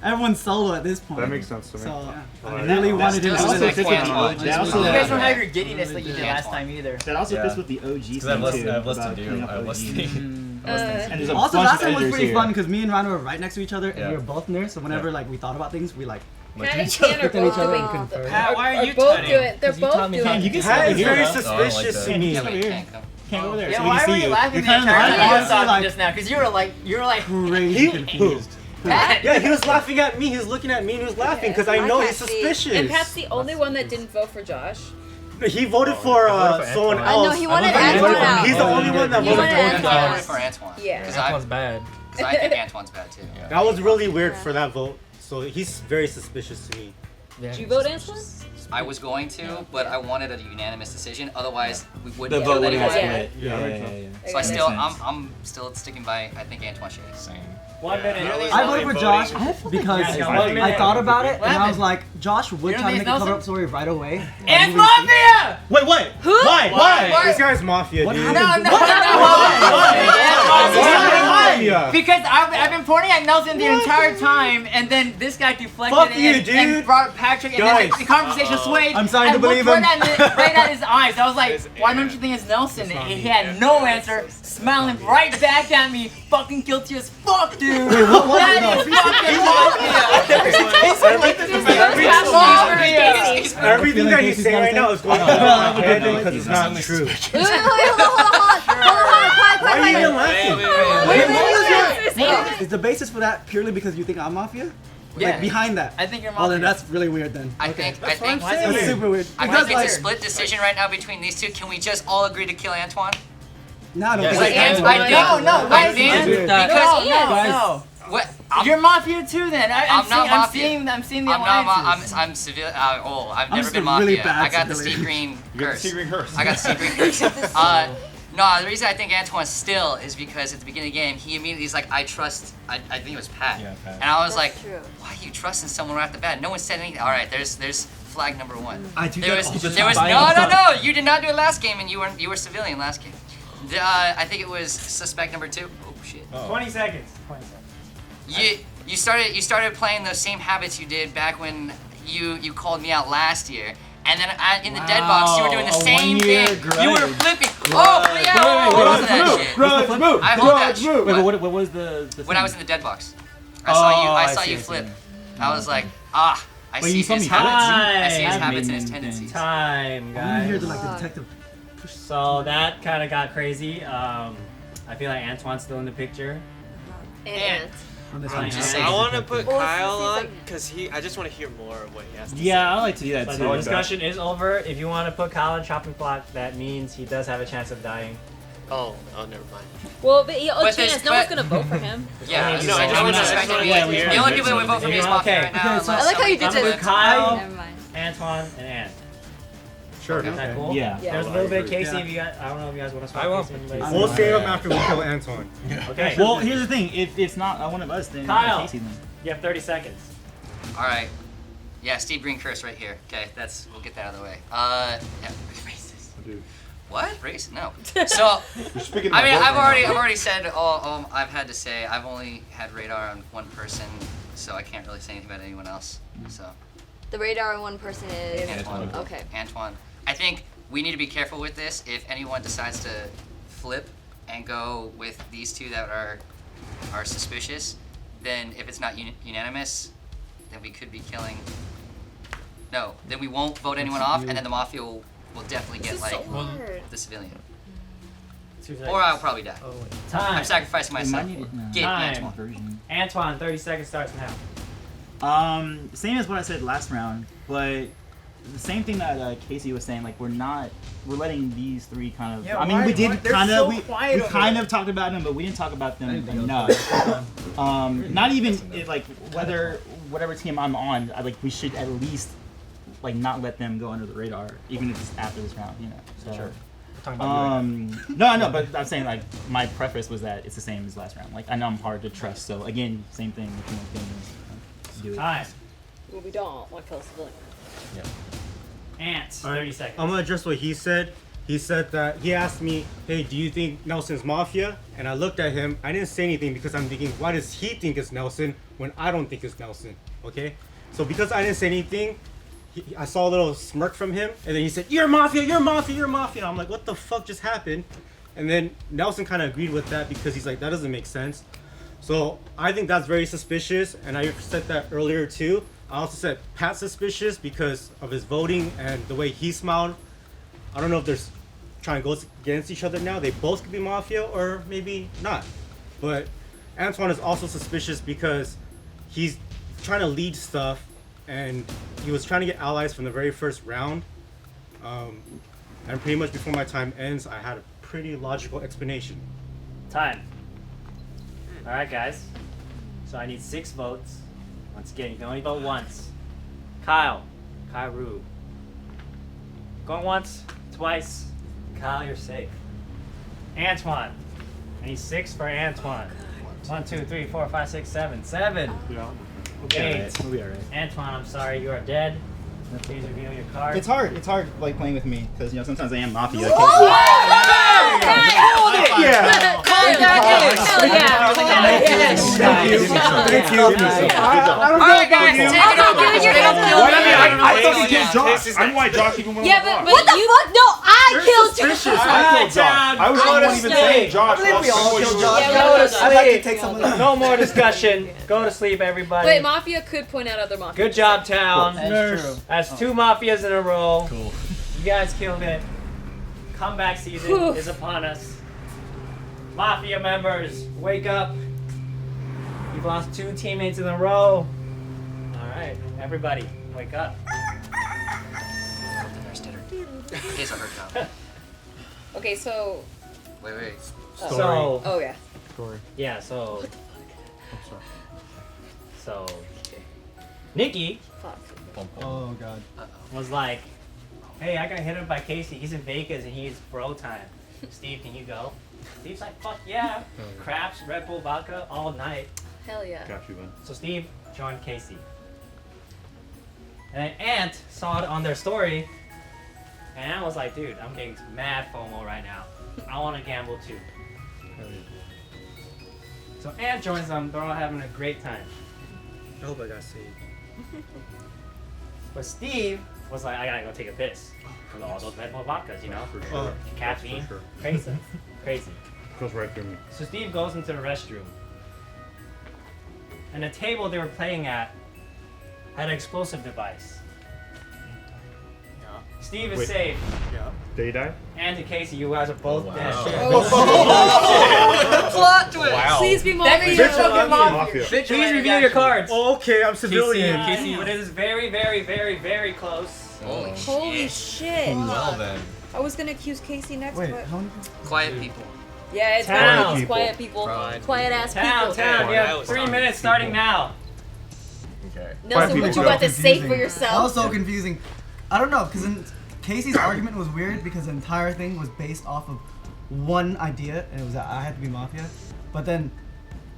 Everyone's solo at this point. That makes sense to me. So Yeah. I really wanted him to also win. fits with the OG. You guys don't have your giddiness like you did last time either. That also fits with the OG Because thing I've listened, too. I've listened about to cleaning you. up I've OG. listened to you. And there's a Also, bunch last of time was editors pretty here. fun because me and Ryan were right next to each other, and Yeah. we were both nurse. So whenever like we thought about things, we like Pat and Ken are looked at each both other doing and confirmed. Pat, why are you both tutting? doing? They're You both taught me doing. something. You can Pat sit is here, very though. suspicious to me. Can't go over there. Yeah, so why we can were see you you. laughing You're the kind of entire right. time Honestly, like- just now? Because you were like crazy confused. Pat. Yeah, he was laughing at me. He was looking at me and he was laughing because I know he's suspicious. And Pat's the only one that didn't vote for Josh. He voted for someone I else. know, he wanted Antoine out. He's the only one that He voted wanted for Antoine Antoine. out. I voted for Antoine. Yeah. Because Antoine's bad. I think Antoine's bad too. That was really weird for that vote. So he's very suspicious to me. Did you vote Antoine? I was going to, but I wanted a unanimous decision. Otherwise, we The wouldn't vote vote would have anyway. split. Yeah. So I still, I'm still sticking by. I think Antoine should. Same. 1 minute. I voted for Josh because I thought about it and I was like, Josh would try to make a Nelson? cover-up story right away. And Mafia! Wait, what? Who? Why? This guy's mafia, dude. No. Because I've been pointing at Nelson the entire time, and then this guy deflected Fuck you, and dude. brought Patrick, and Guys. then the conversation swayed. I'm starting and to believe looked him. right at his eyes. I was like, why don't you think it's Nelson? And he had no answer, smiling right back at me, fucking guilty as fuck, dude. Wait, what was That it? is fucking Mafia. Everything that he's saying right now is going on my head because it's not true. Hold on. Why are you even laughing? Is the basis for that purely because you think I'm mafia? Yeah. Like behind that? I think you're Oh, then Mafia. that's really weird then. I think. That's super weird. I Because think like, it's a split decision right now between these two. Can we just all agree to kill Antoine? no, I don't Yes. think Like, so. No, I wait, think man. because No. what? You're Mafia too, then. I'm not Mafia. I'm seeing the I'm not. alliances. I'm civil. I've I'm never just been a really Mafia. bad I got the civilian. Steve Green You got the curse. Steve Green curse. I got the Steve Green curse. No, the reason I think Antoine's still is because at the beginning of the game, he immediately is like, I trust. I think it was Pat. Yeah, Pat. And I was That's like, true. why are you trusting someone right off the bat? No one said anything. All right, there's flag number one. I do There that was, all the there was time. no. You did not do it last game, and you were civilian last game. I think it was suspect number 2. Oh shit. 20 seconds. 20 seconds. You started playing those same habits you did back when you called me out last year. And then in the dead box, you were doing the same thing. You were flipping. Oh, yeah. I hold that shit. I hold that shit. Wait, but what was the When I was in the dead box, I saw you flip. I was like, I Wait, see you saw his me flip? habits. I see his I've habits and made his many tendencies. Time, I want to hear guys. the like the detective. So that kind of got crazy. I feel like Antoine's still in the picture. And On this I'm one. just I want to put Well, Kyle it's- on because I just want to hear more of what he has to say. Yeah, I like to do that So too. the discussion is over. If you want to put Kyle on chopping block, that means he does have a chance of dying. Oh, never mind. well, but yeah, But chance. there's- No one's but- gonna vote for him. Yeah, No, no, I just wanna- the only people that would vote for me is Mafia Okay. right now. Okay, so- unless I like how you somebody did comes this. with- Kyle, Never mind. Antoine, and Ant. Sure. Is that cool? Yeah. There's a little bit of Casey. If you got, I don't know if you guys want to swap. I will. Casey, We'll save him after we kill Antoine. Okay. Well, here's the thing. If it's not one of us, then Kyle. Casey then. You have 30 seconds. All right. Yeah, Steve Green curse right here. Okay, we'll get that out of the way. Yeah, racist. Dude. What? Racist? No. So, You're speaking I my mean, book I've right now. already said all I've had to say. I've only had radar on one person, so I can't really say anything about anyone else. So, The radar on one person is Antoine. Okay. Antoine. I think we need to be careful with this. If anyone decides to flip and go with these two that are suspicious, then if it's not unanimous, then we could be killing. No, then we won't vote anyone off, and then the Mafia will definitely get like the civilian. 2 seconds. Or I'll probably die. Time. I'm sacrificing myself. Get Time. Antoine. Version. Antoine, 30 seconds starts now. Same as what I said last round, but the same thing that Casey was saying. Like we're letting these three kind of. Yeah, I mean, why- we did why- they're kind so of we quiet over kind there. of talked about them, but we didn't talk about them enough. Not even like whatever team I'm on. We should at least like not let them go under the radar, even if it's after this round. You know. So, Sure. Talking about no, but I'm saying like my preface was that it's the same as last round. Like I know I'm hard to trust, so again, same thing. If you want things, do it. Time. Well, we don't want to kill civilian. Yeah. Ants, All right, 30 seconds. I'm gonna address what he said. He said that he asked me, "Hey, do you think Nelson's Mafia?" And I looked at him. I didn't say anything because I'm thinking, why does he think it's Nelson when I don't think it's Nelson? Okay, so because I didn't say anything, I saw a little smirk from him, and then he said, "You're Mafia, you're Mafia, you're Mafia." And I'm like, what the fuck just happened? And then Nelson kind of agreed with that because he's like, that doesn't make sense. So I think that's very suspicious, and I said that earlier too. I also said Pat's suspicious because of his voting and the way he smiled. I don't know if they're trying to go against each other now. They both could be Mafia or maybe not. But Antoine is also suspicious because he's trying to lead stuff, and he was trying to get allies from the very first round. And pretty much before my time ends, I had a pretty logical explanation. Time. All right, guys. So I need 6 votes. Once again, you can only vote once. Kyle, Kairu. Going once, twice. Kyle, you're safe. Antoine. I need 6 for Antoine. 1, 2, 3, 4, 5, 6, 7. 7. Okay, we'll be alright. Antoine, I'm sorry, you are dead. Please reveal your card. It's hard. It's hard, like playing with me, because sometimes I am Mafia. Whoa! Hold it! Yeah. Hell yeah! Thank you. Thank you. I don't know Alright, about guys, you. take it over. You're gonna kill me. I thought he killed Josh. I'm why Josh even went Yeah, but what the fuck? No, I killed suspicious. Josh. I killed Josh. I was the one even saying Josh. I believe we all killed Josh. Go to I'd like to sleep. take someone else. No more discussion. Go to sleep, everybody. Wait, Mafia could point out other Mafia. Good job, town. That's true. That's 2 Mafias in a row. Cool. You guys killed it. Comeback season Whew. is upon us. Mafia members, wake up. You've lost 2 teammates in a row. Alright, everybody, wake up. The nurse did her. In case of her job. Okay, so. Wait. So. Oh yeah. Story. Yeah, so. I'm sorry. So. Nikki. Fuck. Oh god. Was like, hey, I got hit up by Casey. He's in Vegas and he's bro time. Steve, can you go? Steve's like, fuck yeah. Craps, Red Bull, vodka all night. Hell yeah. Got you, man. So Steve joined Casey. And then Ant saw it on their story. And Ant was like, dude, I'm getting mad FOMO right now. I want to gamble too. So Ant joins them. They're all having a great time. I hope I got saved. But Steve was like, I gotta go take a piss. From all those Red Bull vodkas, you know? For sure. Caffeine. For sure. Crazy. Crazy. Goes right through me. So Steve goes into the restroom. And the table they were playing at had an explosive device. Steve is Wait. safe. Yeah. Did he die? And Casey, you guys are both dead. Plot twist. Wow. Please be That means you're fucking Mafia. Please reveal your cards. Okay, I'm civilian. Casey, but it is very, very, very, very close. Holy shit. Well then. I was gonna accuse Casey next, Wait, but how many? Quiet people. Yeah, it's Town. it's quiet people. Right. Quiet ass Town, people. town. You That have was 3 fine. minutes starting now. Okay. Nelson, what you got to say for That was yourself? so confusing. I don't know, because Casey's argument was weird because the entire thing was based off of one idea, and it was that I had to be Mafia. But then,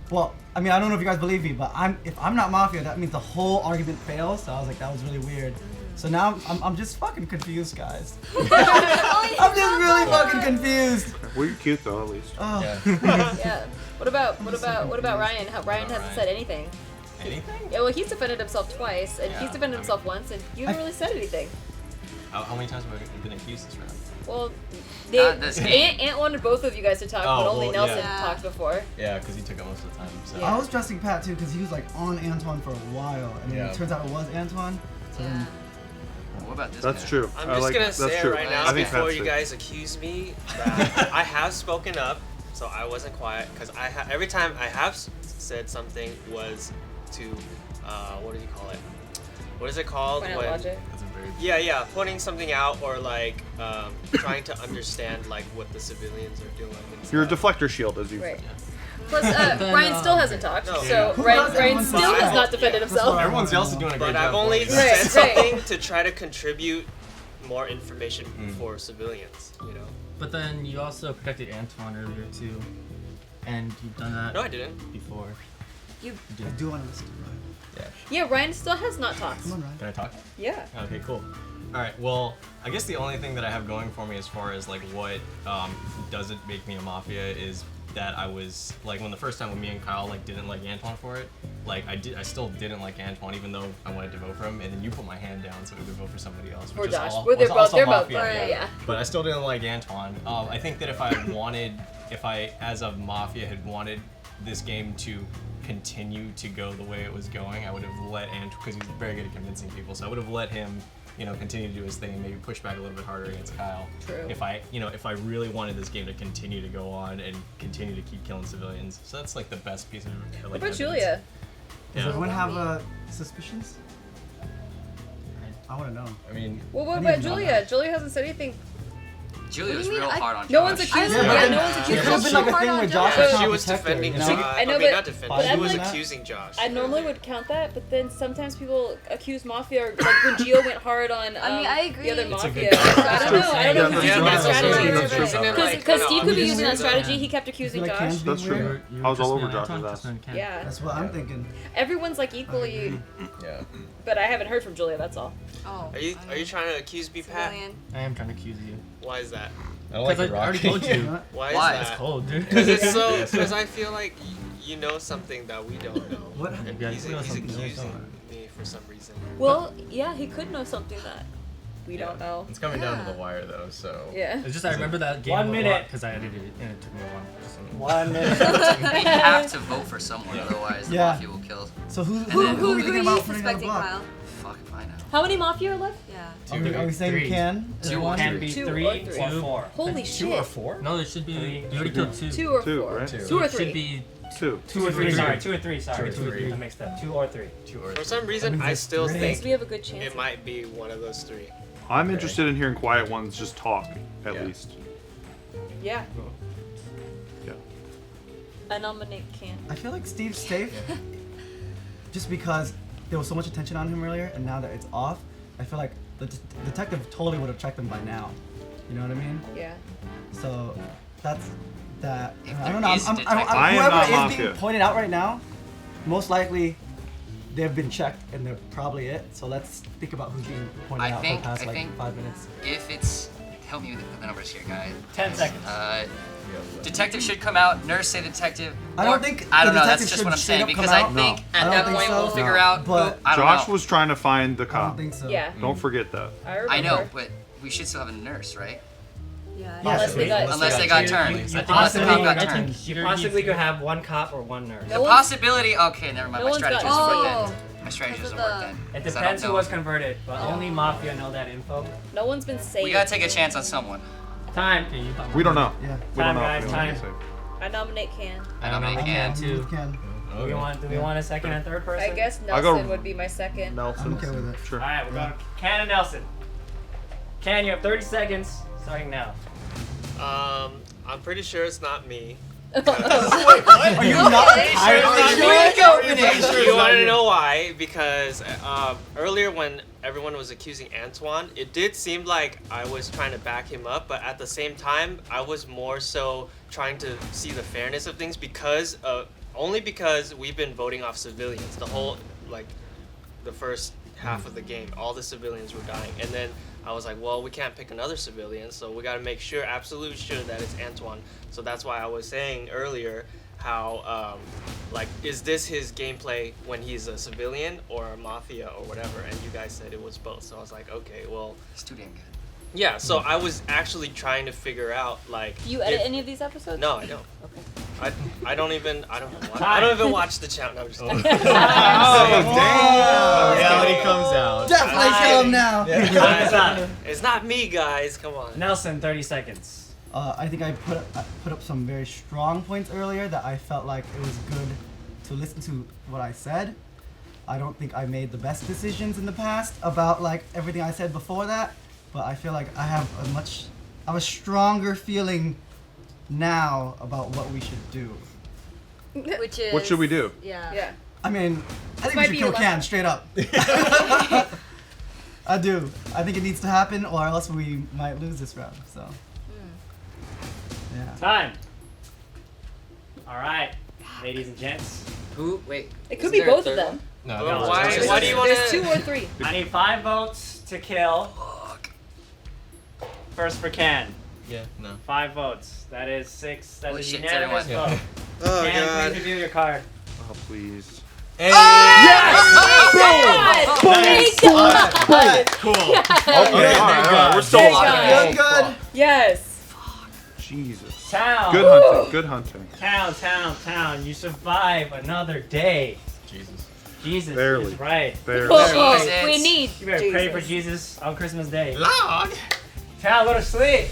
well, I mean, I don't know if you guys believe me, but if I'm not Mafia, that means the whole argument fails. So I was like, that was really weird. So now I'm just fucking confused, guys. I'm just really fucking confused. Were you cute though, at least? Oh. Yeah. What about Ryan? Ryan hasn't said anything. Anything? Yeah, well, he's defended himself twice, and he's defended himself once, and you haven't really said anything. How many times have I been accused this round? Well, Not this game. Ant wanted both of you guys to talk, but Oh, only well, Nelson yeah. talked before. Yeah, because he took it most of the time. So. Yeah. I was trusting Pat too because he was like on Antoine for a while, and then Yeah. it turns out it was Antoine. So then, What about this That's guy? true. I'm I just like gonna that. say That's it true. right now I think before Pat's you safe. guys accuse me that I have spoken up, so I wasn't quiet because every time I have said something was to what do you call it? What is it called? Point out logic. Yeah, pointing something out or like trying to understand like what the civilians are doing. And You're a stuff. deflector shield, as you Right. said. Plus, Ryan still hasn't talked, No. so Yeah. Ryan still has not defended himself. Everyone else is doing a great But I've job. only Right, said right. something to try to contribute more information for civilians. You know. But then you also protected Antoine earlier too, and you've done that. No, I didn't. Before. You I do want to listen to Ryan. Yeah, Ryan still has not talked. Come on, Ryan. Can I talk? Yeah. Okay, cool. All right. Well, I guess the only thing that I have going for me as far as like what doesn't make me a Mafia is that I was like when the first time when me and Kyle like didn't like Antoine for it, like I still didn't like Antoine even though I wanted to vote for him, and then you put my hand down so we could vote for somebody else. Or Which Josh. is all, Well, they're was both- also they're both Mafia, fine, yeah. But I still didn't like Antoine. I think that if I as a Mafia had wanted this game to continue to go the way it was going, I would have let Antoine, because he's very good at convincing people, so I would have let him, continue to do his thing and maybe push back a little bit harder against Kyle. True. If I really wanted this game to continue to go on and continue to keep killing civilians. So that's like the best piece of like. What about evidence. Julia? Does Yeah. everyone have suspicions? I want to know. I mean, Well, what I about need to know Julia? Julia hasn't said anything. Julia What was do you mean? real hard on Josh. No one's accused her. Yeah, no one's accused It her. should have been like a thing where Josh was She trying to was protect her, defending you know? Josh. I know, mean, but- not defending. but She I'm was like- accusing Josh. I normally would count that, but then sometimes people accuse Mafia, or like when Gio went hard on I mean, I agree. the other It's a Mafia. good- So I don't know. I don't know if Yeah, he's using that that's true. strategy. That's true. Because Steve could be Yeah. using that strategy. He kept accusing Like, Josh. Ken's being That's true. weird. I was all over Josh's ass. Yeah. That's what I'm thinking. Everyone's like equally. Yeah. But I haven't heard from Julia. That's all. Oh. Are you trying to accuse me, Pat? I am trying to accuse you. Why is that? I don't like Because it, I already Rocky. told you. Why is Why? that? It's cold, dude. Because it's so. Because I feel like you know something that we don't know. What? And Yeah, he's you know something we accusing don't. me for some reason. Well, yeah, he could know something that we don't know. It's coming down to the wire though, so. Yeah. It's just I remember that game 1 minute. because I edited it and it took me a while. Just 1 minute. We have to vote for someone, otherwise the Yeah. Mafia will kill. So who And are then- we thinking about putting on the suspecting, block? Kyle? Fuck if I know. How many Mafia are left? Yeah. Are we saying we can? Two One? Can be Two three or three. or four. Holy Two shit. or four? No, there should be. Three. You already killed two. Two or Two, four. right? Two So or it three. should be Two. Two or three. Three. Sorry, 2 or 3. Sorry, Two or three. I mixed up. 2 or 3. For some reason, means I it's still three. think We have a good chance. it might be one of those three. I'm interested in hearing quiet ones just talk, at Yeah. least. Yeah. Yeah. I nominate Can. I feel like Steve's safe just because there was so much attention on him earlier, and now that it's off, I feel like the detective totally would have checked him by now. You know what I mean? Yeah. So that's that. If I there don't know. is a detective- I am Whoever not is being Mafia. pointed out right now, most likely they've been checked and they're probably it. So let's think about who's being pointed out for the past like 5 minutes. If it's, help me with the numbers here, guy. 10 seconds. Detective should come out. Nurse say detective. I don't or- think I don't the know. That's detective just should what I'm straight saying up come because I out. think No. at I that don't think point so. we'll figure No. out. But I don't Josh know. was trying to find the I don't cop. think so. Yeah. Don't forget that. I remember. I know, but we should still have a nurse, right? Yeah. Unless they got. Unless they got turned. You Unless the possibly, cop got I turned. think you possibly could have one cop or one nurse. No The one's- possibility. Okay, never mind. No My one's strategy got- doesn't work Oh. then. My strategy Because of doesn't work the- then. It 'cause I depends don't who know. was converted, but only Mafia know that info. No one's been saved. We gotta take a chance on someone. Time. We don't know. Yeah. We Time, don't know. guys, if we want time. to say. I nominate Can. I nominate Can. too. Can. Do we want a second and third person? I guess I'll go Nelson would be my second. Nelson. I'm okay with it. Sure. All right, we're going Can and Nelson. Can, you have 30 seconds starting now. I'm pretty sure it's not me. Are you not You want to know why? Because earlier when everyone was accusing Antoine, it did seem like I was trying to back him up, but at the same time, I was more so trying to see the fairness of things because only because we've been voting off civilians the whole the first half of the game. All the civilians were dying, and then I was like, well, we can't pick another civilian, so we got to make sure, absolutely sure, that it's Antoine. So that's why I was saying earlier how, is this his gameplay when he's a civilian or a mafia or whatever? And you guys said it was both. So I was like, okay, well. It's too damn good. Yeah, so I was actually trying to figure out, Do you edit if- any of these episodes? No, I don't. Okay. I don't even watch the channel. No, I'm just kidding. Oh, reality comes out. Definitely kill him now. It's not me, guys. Come on. Nelson, 30 seconds. I think I put up some very strong points earlier that I felt like it was good to listen to what I said. I don't think I made the best decisions in the past about everything I said before that, but I feel like I have a stronger feeling now about what we should do. Which is. What should we do? Yeah. Yeah. I mean, I think might we should be kill the Can last- straight up. I do. I think it needs to happen, or else we might lose this round. So. Yeah. Time. All right, ladies and gents. Who? Wait. It could be both of them. No, Well, no, why it's just- do you want There's to? 2 or 3. I need 5 votes to kill. First for Can. Yeah, no. 5 votes. That is 6. That Holy is shit, unanimous everyone. vote. Oh, Can, God. please reveal your card. Oh, please. Hey! Thank God! Cool. Okay, alright, we're still Thank alive. God. Oh, Yes. Jesus. Town. Good hunting. Good hunting. Town. You survive another day. Jesus. Jesus Barely. is right. Barely. Oh, we need You better pray for Jesus on Christmas Day. Lord. Town, go to sleep.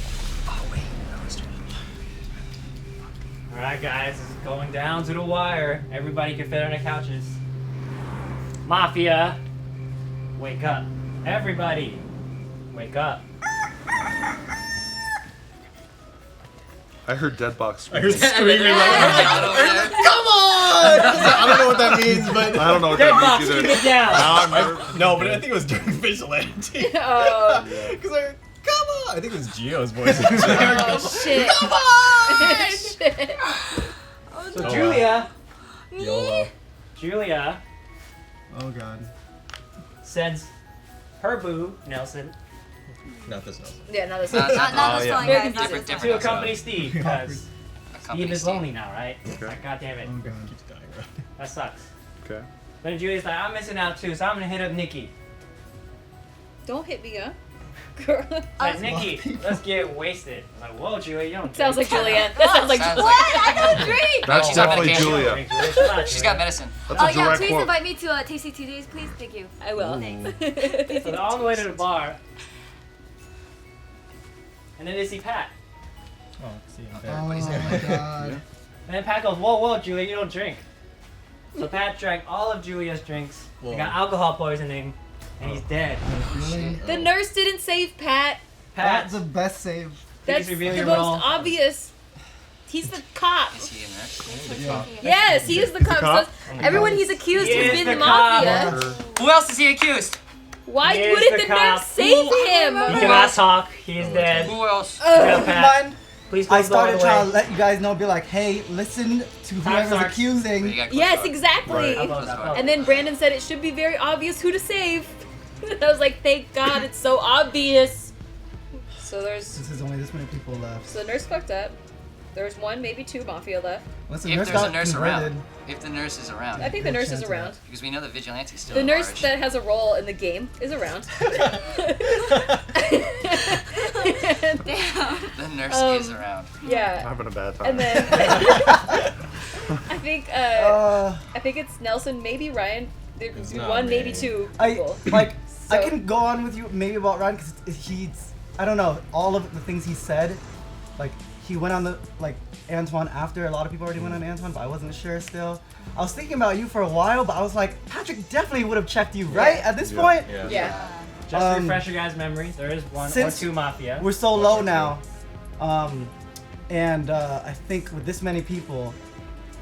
Alright guys, this is going down to the wire. Everybody can fit on their couches. Mafia, wake up. Everybody, wake up. I heard Deadbox I heard screaming. screaming like, come on! I don't know what that means, but I don't know what Deadbox, that means either. keep it down. Now I'm never- no, but I think it was during Vigilante. Oh. Because I come on! I think it was Gio's voice. Oh, shit. Come on! Shit. So Oh, Julia, YOLO. Julia Oh god. sends her boo, Nelson, Not this Nelson. Yeah, not this Not- one. not- Not Oh, this yeah. one, Very guys. Not confusing. this one. to accompany Steve, because Accompany Steve is Steve. lonely now, right? Okay. Like, God damn it. Oh god. Keeps dying, bro. That sucks. Okay. Then Julia's like, I'm missing out too, so I'm gonna hit up Nikki. Don't hit me, huh? Girl. Like, Nikki, let's get wasted. I'm like, whoa, Julia, you don't Sounds like drink. Julia. That sounds like Sounds Julia. like- What? I don't drink. That's she's on definitely vacation. Julia. She's got medicine. That's Oh a yeah, direct please quote. invite me to Tasty Tuesdays, please. Thank you. I will. So they're all the way to the bar. And then they see Pat. Oh, see, Oh my god. And then Pat goes, whoa, Julia, you don't drink. So Pat drank all of Julia's drinks. He got alcohol poisoning, and he's dead. Really? The nurse didn't save Pat. Pat, That's the best save. That's reveal the your most role. obvious. He's the cop. Is he in there? Yes, he is the cop. cop? So everyone he's accused He has is been the the mafia. Murder. Who else is he accused? Why He is wouldn't the the cop. nurse save him? he cannot talk. He is dead. Who else? Yeah, Pat. Mind? Please I close the door started the trying way. to let you guys know, be like, hey, listen to whoever's starts. accusing. You got Yes, close door. exactly. I'll close that. And then Brandon said it should be very obvious who to save. I was like, thank God, it's so obvious. So This is only this many people left. the nurse fucked up. There's one, maybe two mafia left. Unless the If nurse there's a got nurse converted. around. If the nurse is around. I think the nurse is chance of around. Because we know the vigilante's still The at nurse large. that has a role in the game is around. Damn. The nurse is around. I'm Yeah. having a bad time. And then I think it's Nelson, maybe Ryan. There's It's not one, me. maybe two I people. like. I So- can go on with you maybe about Ryan because he's. I don't know all of the things he said. Like he went on the like Antoine after a lot of people already went on Antoine, but I wasn't sure still. I was thinking about you for a while, but I was like, Patrick definitely would have checked you, right? At this point, Yeah. Just to refresh your guys' memories, there is one or since two mafia. we're so low now, and I think with this many people,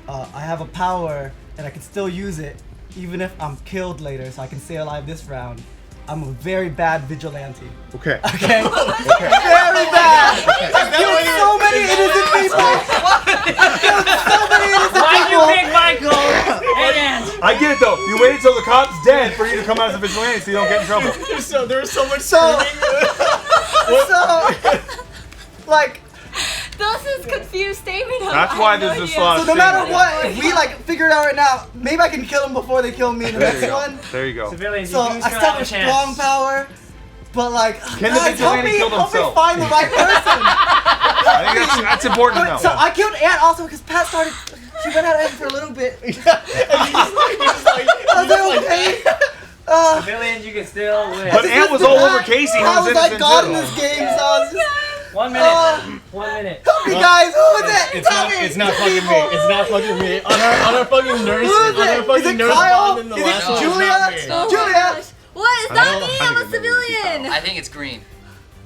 I have a power and I can still use it, even if I'm killed later, so I can stay alive this round. I'm a very bad vigilante. Okay. Okay. Very bad. I've killed so many innocent people. I've killed so many innocent Why'd you people. pick Michael? And I get it though. You waited till the cop's dead for you to come out as a vigilante so you don't get in trouble. There was so much So, like, Those is confused statement. That's why there's this lot so of no matter things. what, if we like figure it out right now, maybe I can kill them before they kill me in the There next you go. one. There you go. civilians, So you do I still still have have a a strong chance. power, but like, Can the guys, help vigilante me, kill help me themselves? find the right person. I think that's important to know. So I killed Ant also because Pat started. She went at it for a little bit. I was like, okay. Civilians, you can still win. But Ant was all over Casey. Who I was was like innocent God in too. this game, so I was just. 1 minute. 1 minute. Help me, guys. Who was it? It's Tell not. me. It's not fucking me. It's not fucking me. On our fucking nurse. Who is On our it? fucking Is it nurse Kyle? bond in the Is it last one, it's Julia? not me. Oh my Julia. gosh. What? It's I not don't- me. I I'm a think it may be civilian. I think it's green.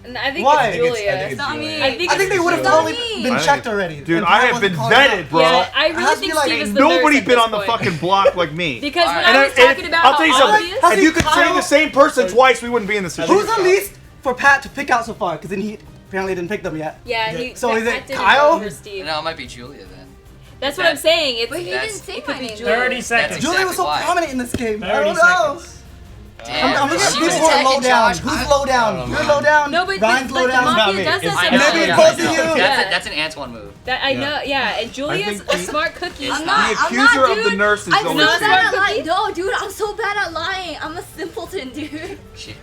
And I think Why? it's Julia. It's not me. I think I think they would have It's not totally me. been I think checked it's- already. Dude, And I Pat have wasn't been calling vetted, out. bro. Yeah, I It has really to be think like- Steve Ain't is the nurse nobody at been this on the point. fucking block like me. Because when And I was talking about I'll tell you how something. obvious, Has If it you could say Kyle? the same person twice, we wouldn't be in this situation. Who's the least for Pat to pick out so far? Because then he apparently didn't pick them yet. yeah, he. So is Pat it didn't Kyle? vote for Steve. No, it might be Julia then. That's what I'm saying. It's But he That's- didn't say it could my be name. Julia. 30 seconds. That's Julia was so exactly why. prominent in this game. I 30 don't know. seconds. Damn. I'm looking at She people was who are low attacking down. Josh. Who's low down? You're low down. No, but Ryan's low the down. mafia does that Maybe it's both of you. That's an Antoine move. That I know, yeah. And Julia's a smart cookie. I'm not, The accuser of the nurse is I'm always so bad at Steve. lying. No, dude, I'm so bad at lying. I'm a simpleton, dude.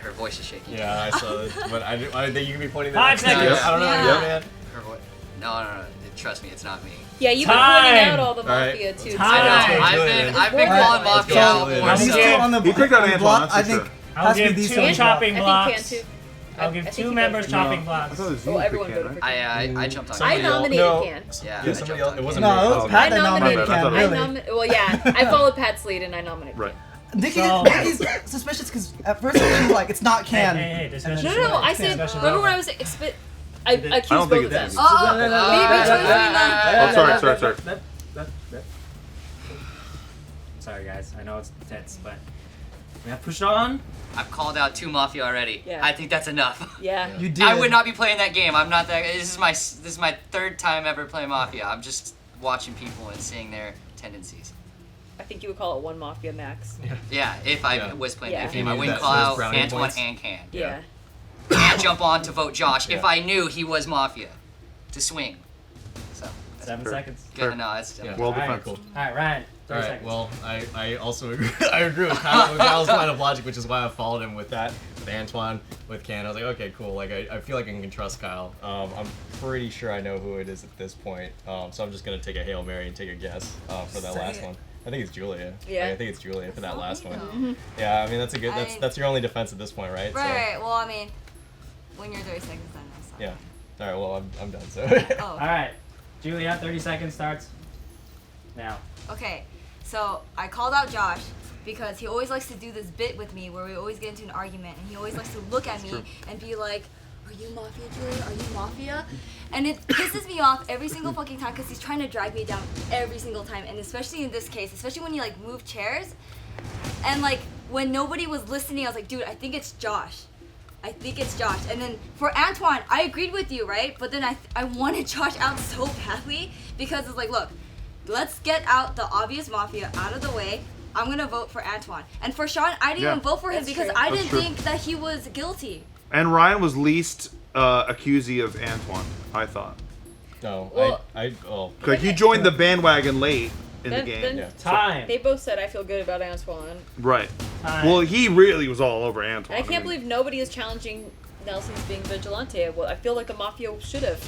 Her voice is shaking. Yeah, I saw it, but I think you can be pointing that 5 out. seconds. I don't know, Yeah. man. Her voice. No. Trust me, it's not me. Yeah, you've been pointing out all the mafia too. I know. I've been calling mafia out more These two so. on the He picked out Antoine, block, that's I for think. sure. I'll has to give be these 2 two. chopping I blocks. think Can too. I'll I give think 2 he members voted chopping I blocks. thought it was you Well, who everyone picked voted Can, for I jumped on. I Somebody else- nominated no. Can. Yeah. Yeah, somebody else. It wasn't No, me. it was Pat that nominated My bad, I Can, thought it really. was Well, yeah, I followed Pat's lead and I nominated. Right. Nikki's suspicious because at first she was like, it's not Can. Hey, discussion. No, I said. Discussion Remember when over. I was I accused don't both think of them. it's Oh, sorry. Sorry, guys. I know it's tense, but we have to push it on. I've called out 2 mafia already. Yeah. I think that's enough. Yeah. You did. I would not be playing that game. I'm not that. This is my 3rd time ever playing mafia. I'm just watching people and seeing their tendencies. I think you would call it 1 mafia max. Yeah, if I Yeah. was playing Yeah. that game, I You wouldn't need call those out brownie Antoine points. and Can. Yeah. And jump on to vote Josh if Yeah. I knew he was mafia to swing. So 7 seconds. good to know. That's Yeah. Well All right. defense. Cool. All right, Ryan. 30 All right. seconds. Well, I also agree. I agree with Kyle's line of logic, which is why I followed him with that, with Antoine, with Can. I was like, okay, cool. Like I feel like I can trust Kyle. I'm pretty sure I know who it is at this point. So I'm just gonna take a Hail Mary and take a guess for that last one. I think it's Julia. Yeah. I think it's Julia for that last one. Yeah. I mean that's a good. That's your only defense at this point, right? Right. Well, I mean, when you're 30 seconds, then that's So, yeah. All right. Well, I'm done. So. Oh. All right, Julia. 30 seconds starts now. Okay, so I called out Josh because he always likes to do this bit with me where we always get into an argument, and he always likes to look at me and be like, "Are you mafia, Julia? Are you mafia?" And it pisses me off every single fucking time because he's trying to drag me down every single time, and especially in this case, especially when you like move chairs, and like when nobody was listening, I was like, "Dude, I think it's Josh." I think it's Josh. And then for Antoine, I agreed with you, right? But then I wanted Josh out so badly because it's like, look, let's get out the obvious mafia out of the way. I'm going to vote for Antoine. And for Sean, I didn't even vote for him because I didn't think that he was guilty. And Ryan was least accusing of Antoine, I thought. No, Well- Like he joined the bandwagon late in the game. Yeah. Time. They both said I feel good about Antoine. Right. Time. Well, he really was all over Antoine. And I can't believe nobody is challenging Nelson's being vigilante. Well, I feel like a mafia should have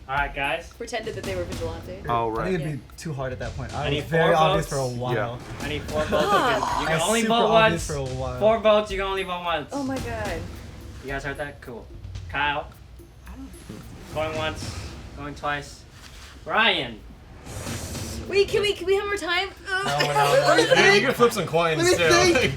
All right, guys. pretended that they were vigilante. Oh, I right. think it'd be too hard at that point. I I need was very 4 obvious votes. for a while. Yeah. I need 4 votes. You I can was only super vote obvious once. for a while. 4 votes. You can only vote once. Oh my god. You guys heard that? Cool. Kyle. Going once. Going twice. Ryan. Wait, can we have more time? No. You can flip some coins Let me too. think.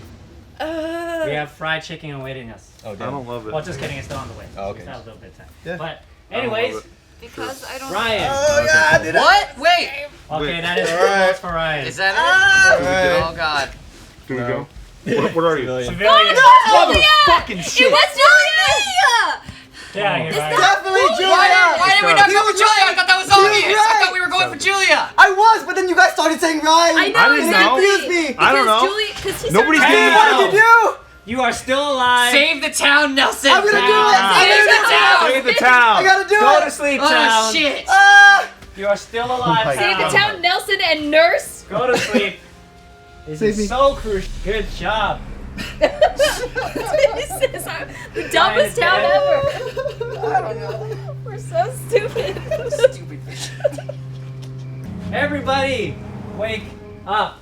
We have fried chicken awaiting us. Oh, I damn. don't love it. Well, just kidding. It's still on the way. Oh, okay. We still have a little bit of time. Yeah. But I don't love anyways, it. Because I don't Ryan. Oh, God, did What? Wait. Okay, that is 4 Alright. votes for Ryan. Is that it? Alright. Oh God. Here we go. What are you? Civilian. Motherfucking shit. It was Julia! Get out of here, Ryan. Definitely Julia. Why did we not He go was for Julia? I thought that was obvious. I right. thought we were going for Julia. I was, but then you guys started saying Ryan. I know. I didn't know. Confused me. I don't know. Because he Nobody's started- getting What did you do? You are still alive. Save the town, Nelson. I'm gonna do it. I'm Save gonna the do it. town. Save the town. I gotta do Go it. to sleep, Oh town. shit. You are still alive, my Save the town. town, Nelson and Nurse. Go to sleep. This Save is me. so crucial. Good job. That's what he says. I'm the dumbest town ever. I don't know. We're so stupid. Stupid bitch. Everybody, wake up.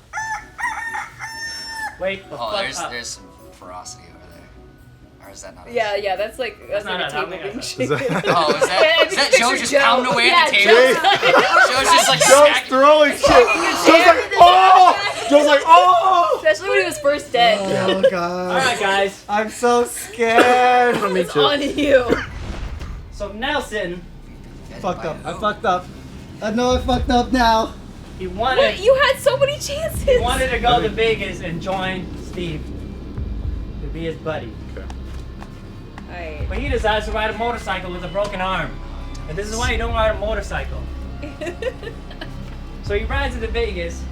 Wake the Oh, fuck there's up. some ferocity over there. Or is that not? Yeah, that's like That's like a not table happening. being Is shaken. that- Oh, is that Joe just pounding away at the table? Joe's just like Joe's smacking. throwing shit. Joe's like, oh! Joe's like, oh! Especially when he was first dead. Oh God. All right, guys. I'm so scared. It's on you. So Nelson, Fucked up. I fucked up. I know I fucked up now. he What? wanted You had so many chances. to go to Vegas and join Steve to be his buddy, Alright. but he decides to ride a motorcycle with a broken arm, and this is why you don't ride a motorcycle. So he rides into Vegas.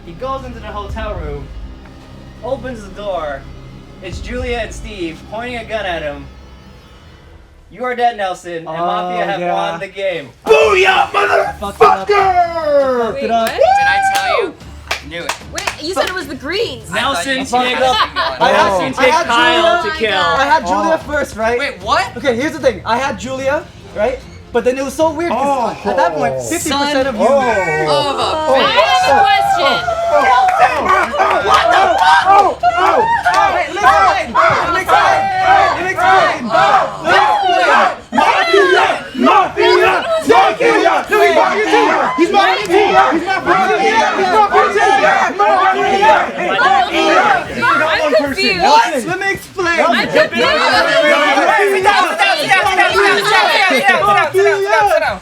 He goes into the hotel room, opens the door, it's Julia and Steve pointing a gun at him. You are dead, Nelson, and Mafia have won the game. Booyah, motherfucker! Wait, what? Did I tell you? I knew it. Wait, you said it was the greens. Nelson picked I had Kyle to kill. I had Julia first, right? Wait, what? Okay, here's the thing. I had Julia, right? But then it was so weird because at that point, 50% of you. I have a question. What the fuck? Let me explain. Mafia! He's I'm confused. Let me explain. I'm confused.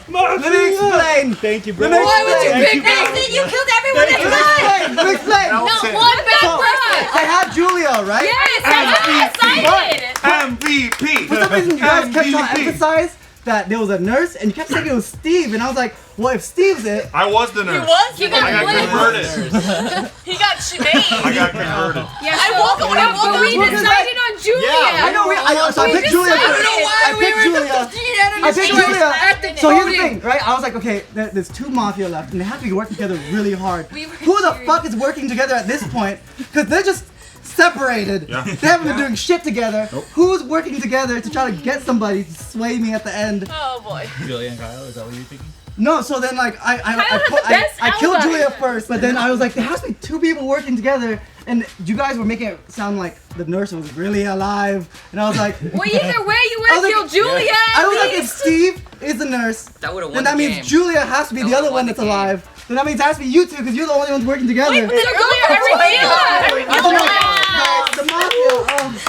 Let me explain. Thank you, bro. Why would you pick Nelson? You killed everyone at once. Let me explain. Not one bad person. I had Julia, right? Yes, I did. MVP. For some reason, you guys kept trying to emphasize that there was a nurse, and you kept saying it was Steve, and I was like, well, if Steve's it. I was the nurse. He was? He I got converted. He got shemade. I got converted. Yeah, I woke up when I woke up. We decided on Julia. Yeah, I know. So I picked Julia. I don't know why I picked Julia. So here's the thing, right? I was like, okay, there's 2 Mafia left, and they have to be working together really hard. Who the fuck is working together at this point? Because they're just separated. Yeah. They haven't been doing shit together. Nope. Who's working together to try to get somebody to sway me at the end? Oh boy. Julia and Kyle, is that what you're thinking? No, so then like I killed alibi. Julia first, but then I was like, there has to be 2 people working together, and you guys were making it sound like the nurse was really alive, and I was like, Well, either way, you would I have was killed like- Julia. I was like, if Steve is the nurse, That would have then won that the means game. Julia has to be the other one that's alive. Then that means it has to be you 2 because you're the only ones working together. Wait, but they're going for The Mafia.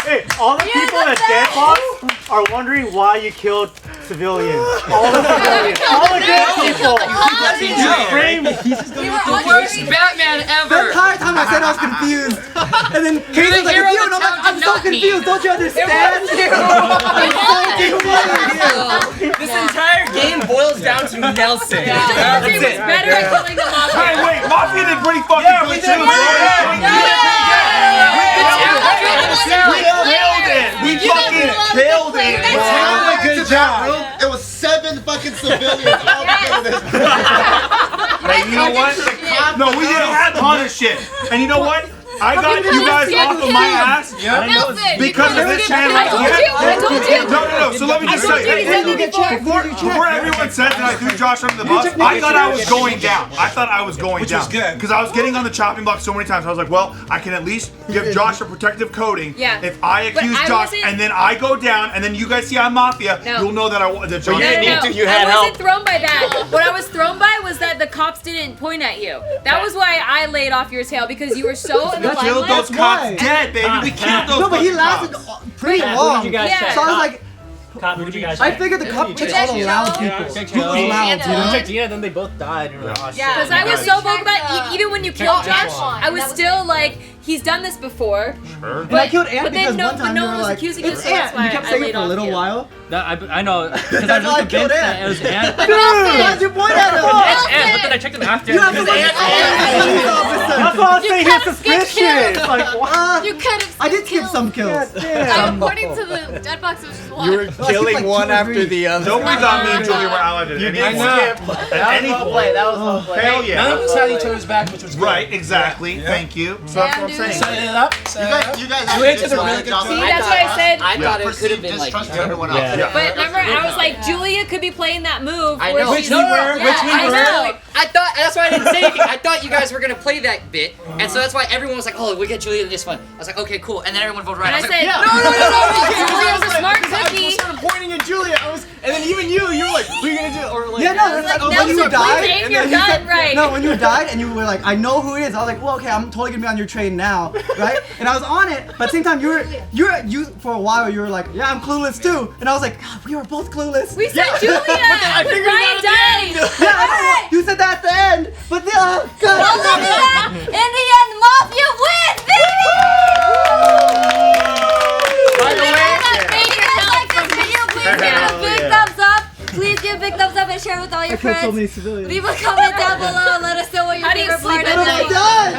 Hey, all the people in the dead box are wondering why you killed civilians. All the civilians. All the dead people. The worst Batman The ever. entire time I said I was confused. And then Casey was like, hero you, and I'm like, I'm so confused. Don't you understand? This entire game boils down to Nelson. That's it. Was better at killing the Mafia. Hey, wait, Mafia did pretty fucking good too. We fucking killed it. Good job. It was 7 fucking civilians all together. Hey, you know what? No, we did a ton of shit. And you know what? I got you guys off of my ass because of this channel. I told you. No. So let me just say, before everyone said that I threw Josh under the bus, I thought I was going down. Which was good. Because I was getting on the chopping block so many times. I was like, well, I can at least give Josh a protective coating. Yeah. If I accuse Josh and then I go down and then you guys see I'm Mafia, you'll know that that Josh. I wasn't thrown by that. What I was thrown by was that the cops didn't point at you. That was why I laid off your tail because you were so in the We killed those cops dead, baby. We killed those. No, but he lasted pretty long. you guys check? So I was like, Cop, who'd you guys I check? figured the cop picked all the loud people. Who was loud, you know? checked Gina, then they both died. And we're like, oh, shit. Because I was so vocal about even when you killed Josh, I was still like, he's done this before. Sure. And I killed Ant but then because one time no you one were was like, accusing you, it's so that's Ant. And you why kept I saying it laid for a off little you. while. I know, because I That's was why I killed convinced that Ant. it was Ant. Dude, why'd you point at him? Ant, but then I checked him after. You have to and it was Ant. That's why I was saying he's suspicious. Like, what? You could have. I did skip some kills. According to the dead box, it was just one. You were killing one after the other. Nobody thought me and Julia were allied at any point. At any point. That was well played. Hell yeah. None of us had each other's back, which was good. Right, exactly. Thank you. So that's what I'm saying. Set it up. You guys You answered a really good job. See, that's why I said. I thought it could have been like. Distrust everyone else. But remember, I was like, Julia could be playing that move. I where know. she's- I know. I thought that's why I didn't say anything. I thought you guys were gonna play that bit, and so that's why everyone was like, "Oh, we get Julia in this one." I was like, "Okay, cool," and then everyone voted right. And I was like, said, "Yeah." Julia was a smart I cookie. was sort of pointing at Julia. And then even you were like, "What are you gonna do?" Or like, Yeah, no, it's like when you Nelson, died, please aim and your then he gun said, right. no, when you died and you were like, I know who it is. I was like, well, okay, I'm totally gonna be on your train now, right? And I was on it, but at the same time, you for a while you were like, yeah, I'm clueless too, and I was like, God, we were both clueless. We said Julia. I figured Ryan it died. Yeah, I know. You said that at the end, but the God. Well, look at that! In the end, Mafia wins, baby! By the way, If you guys like this video, please give it a big thumbs up. Please give a big thumbs up and share it with all your I killed friends. so many civilians. Leave a comment down below and let us know what your How do you favorite sleep part at of night? the Done.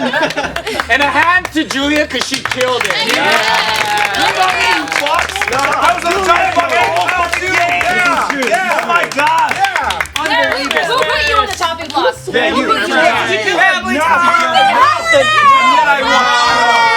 And a hand to Julia because she killed it. Yeah. I was on the chopping block the whole fucking game. Yeah. Oh my god. Who put you on the chopping block? Yeah, you. Who put you Yeah, there? I won.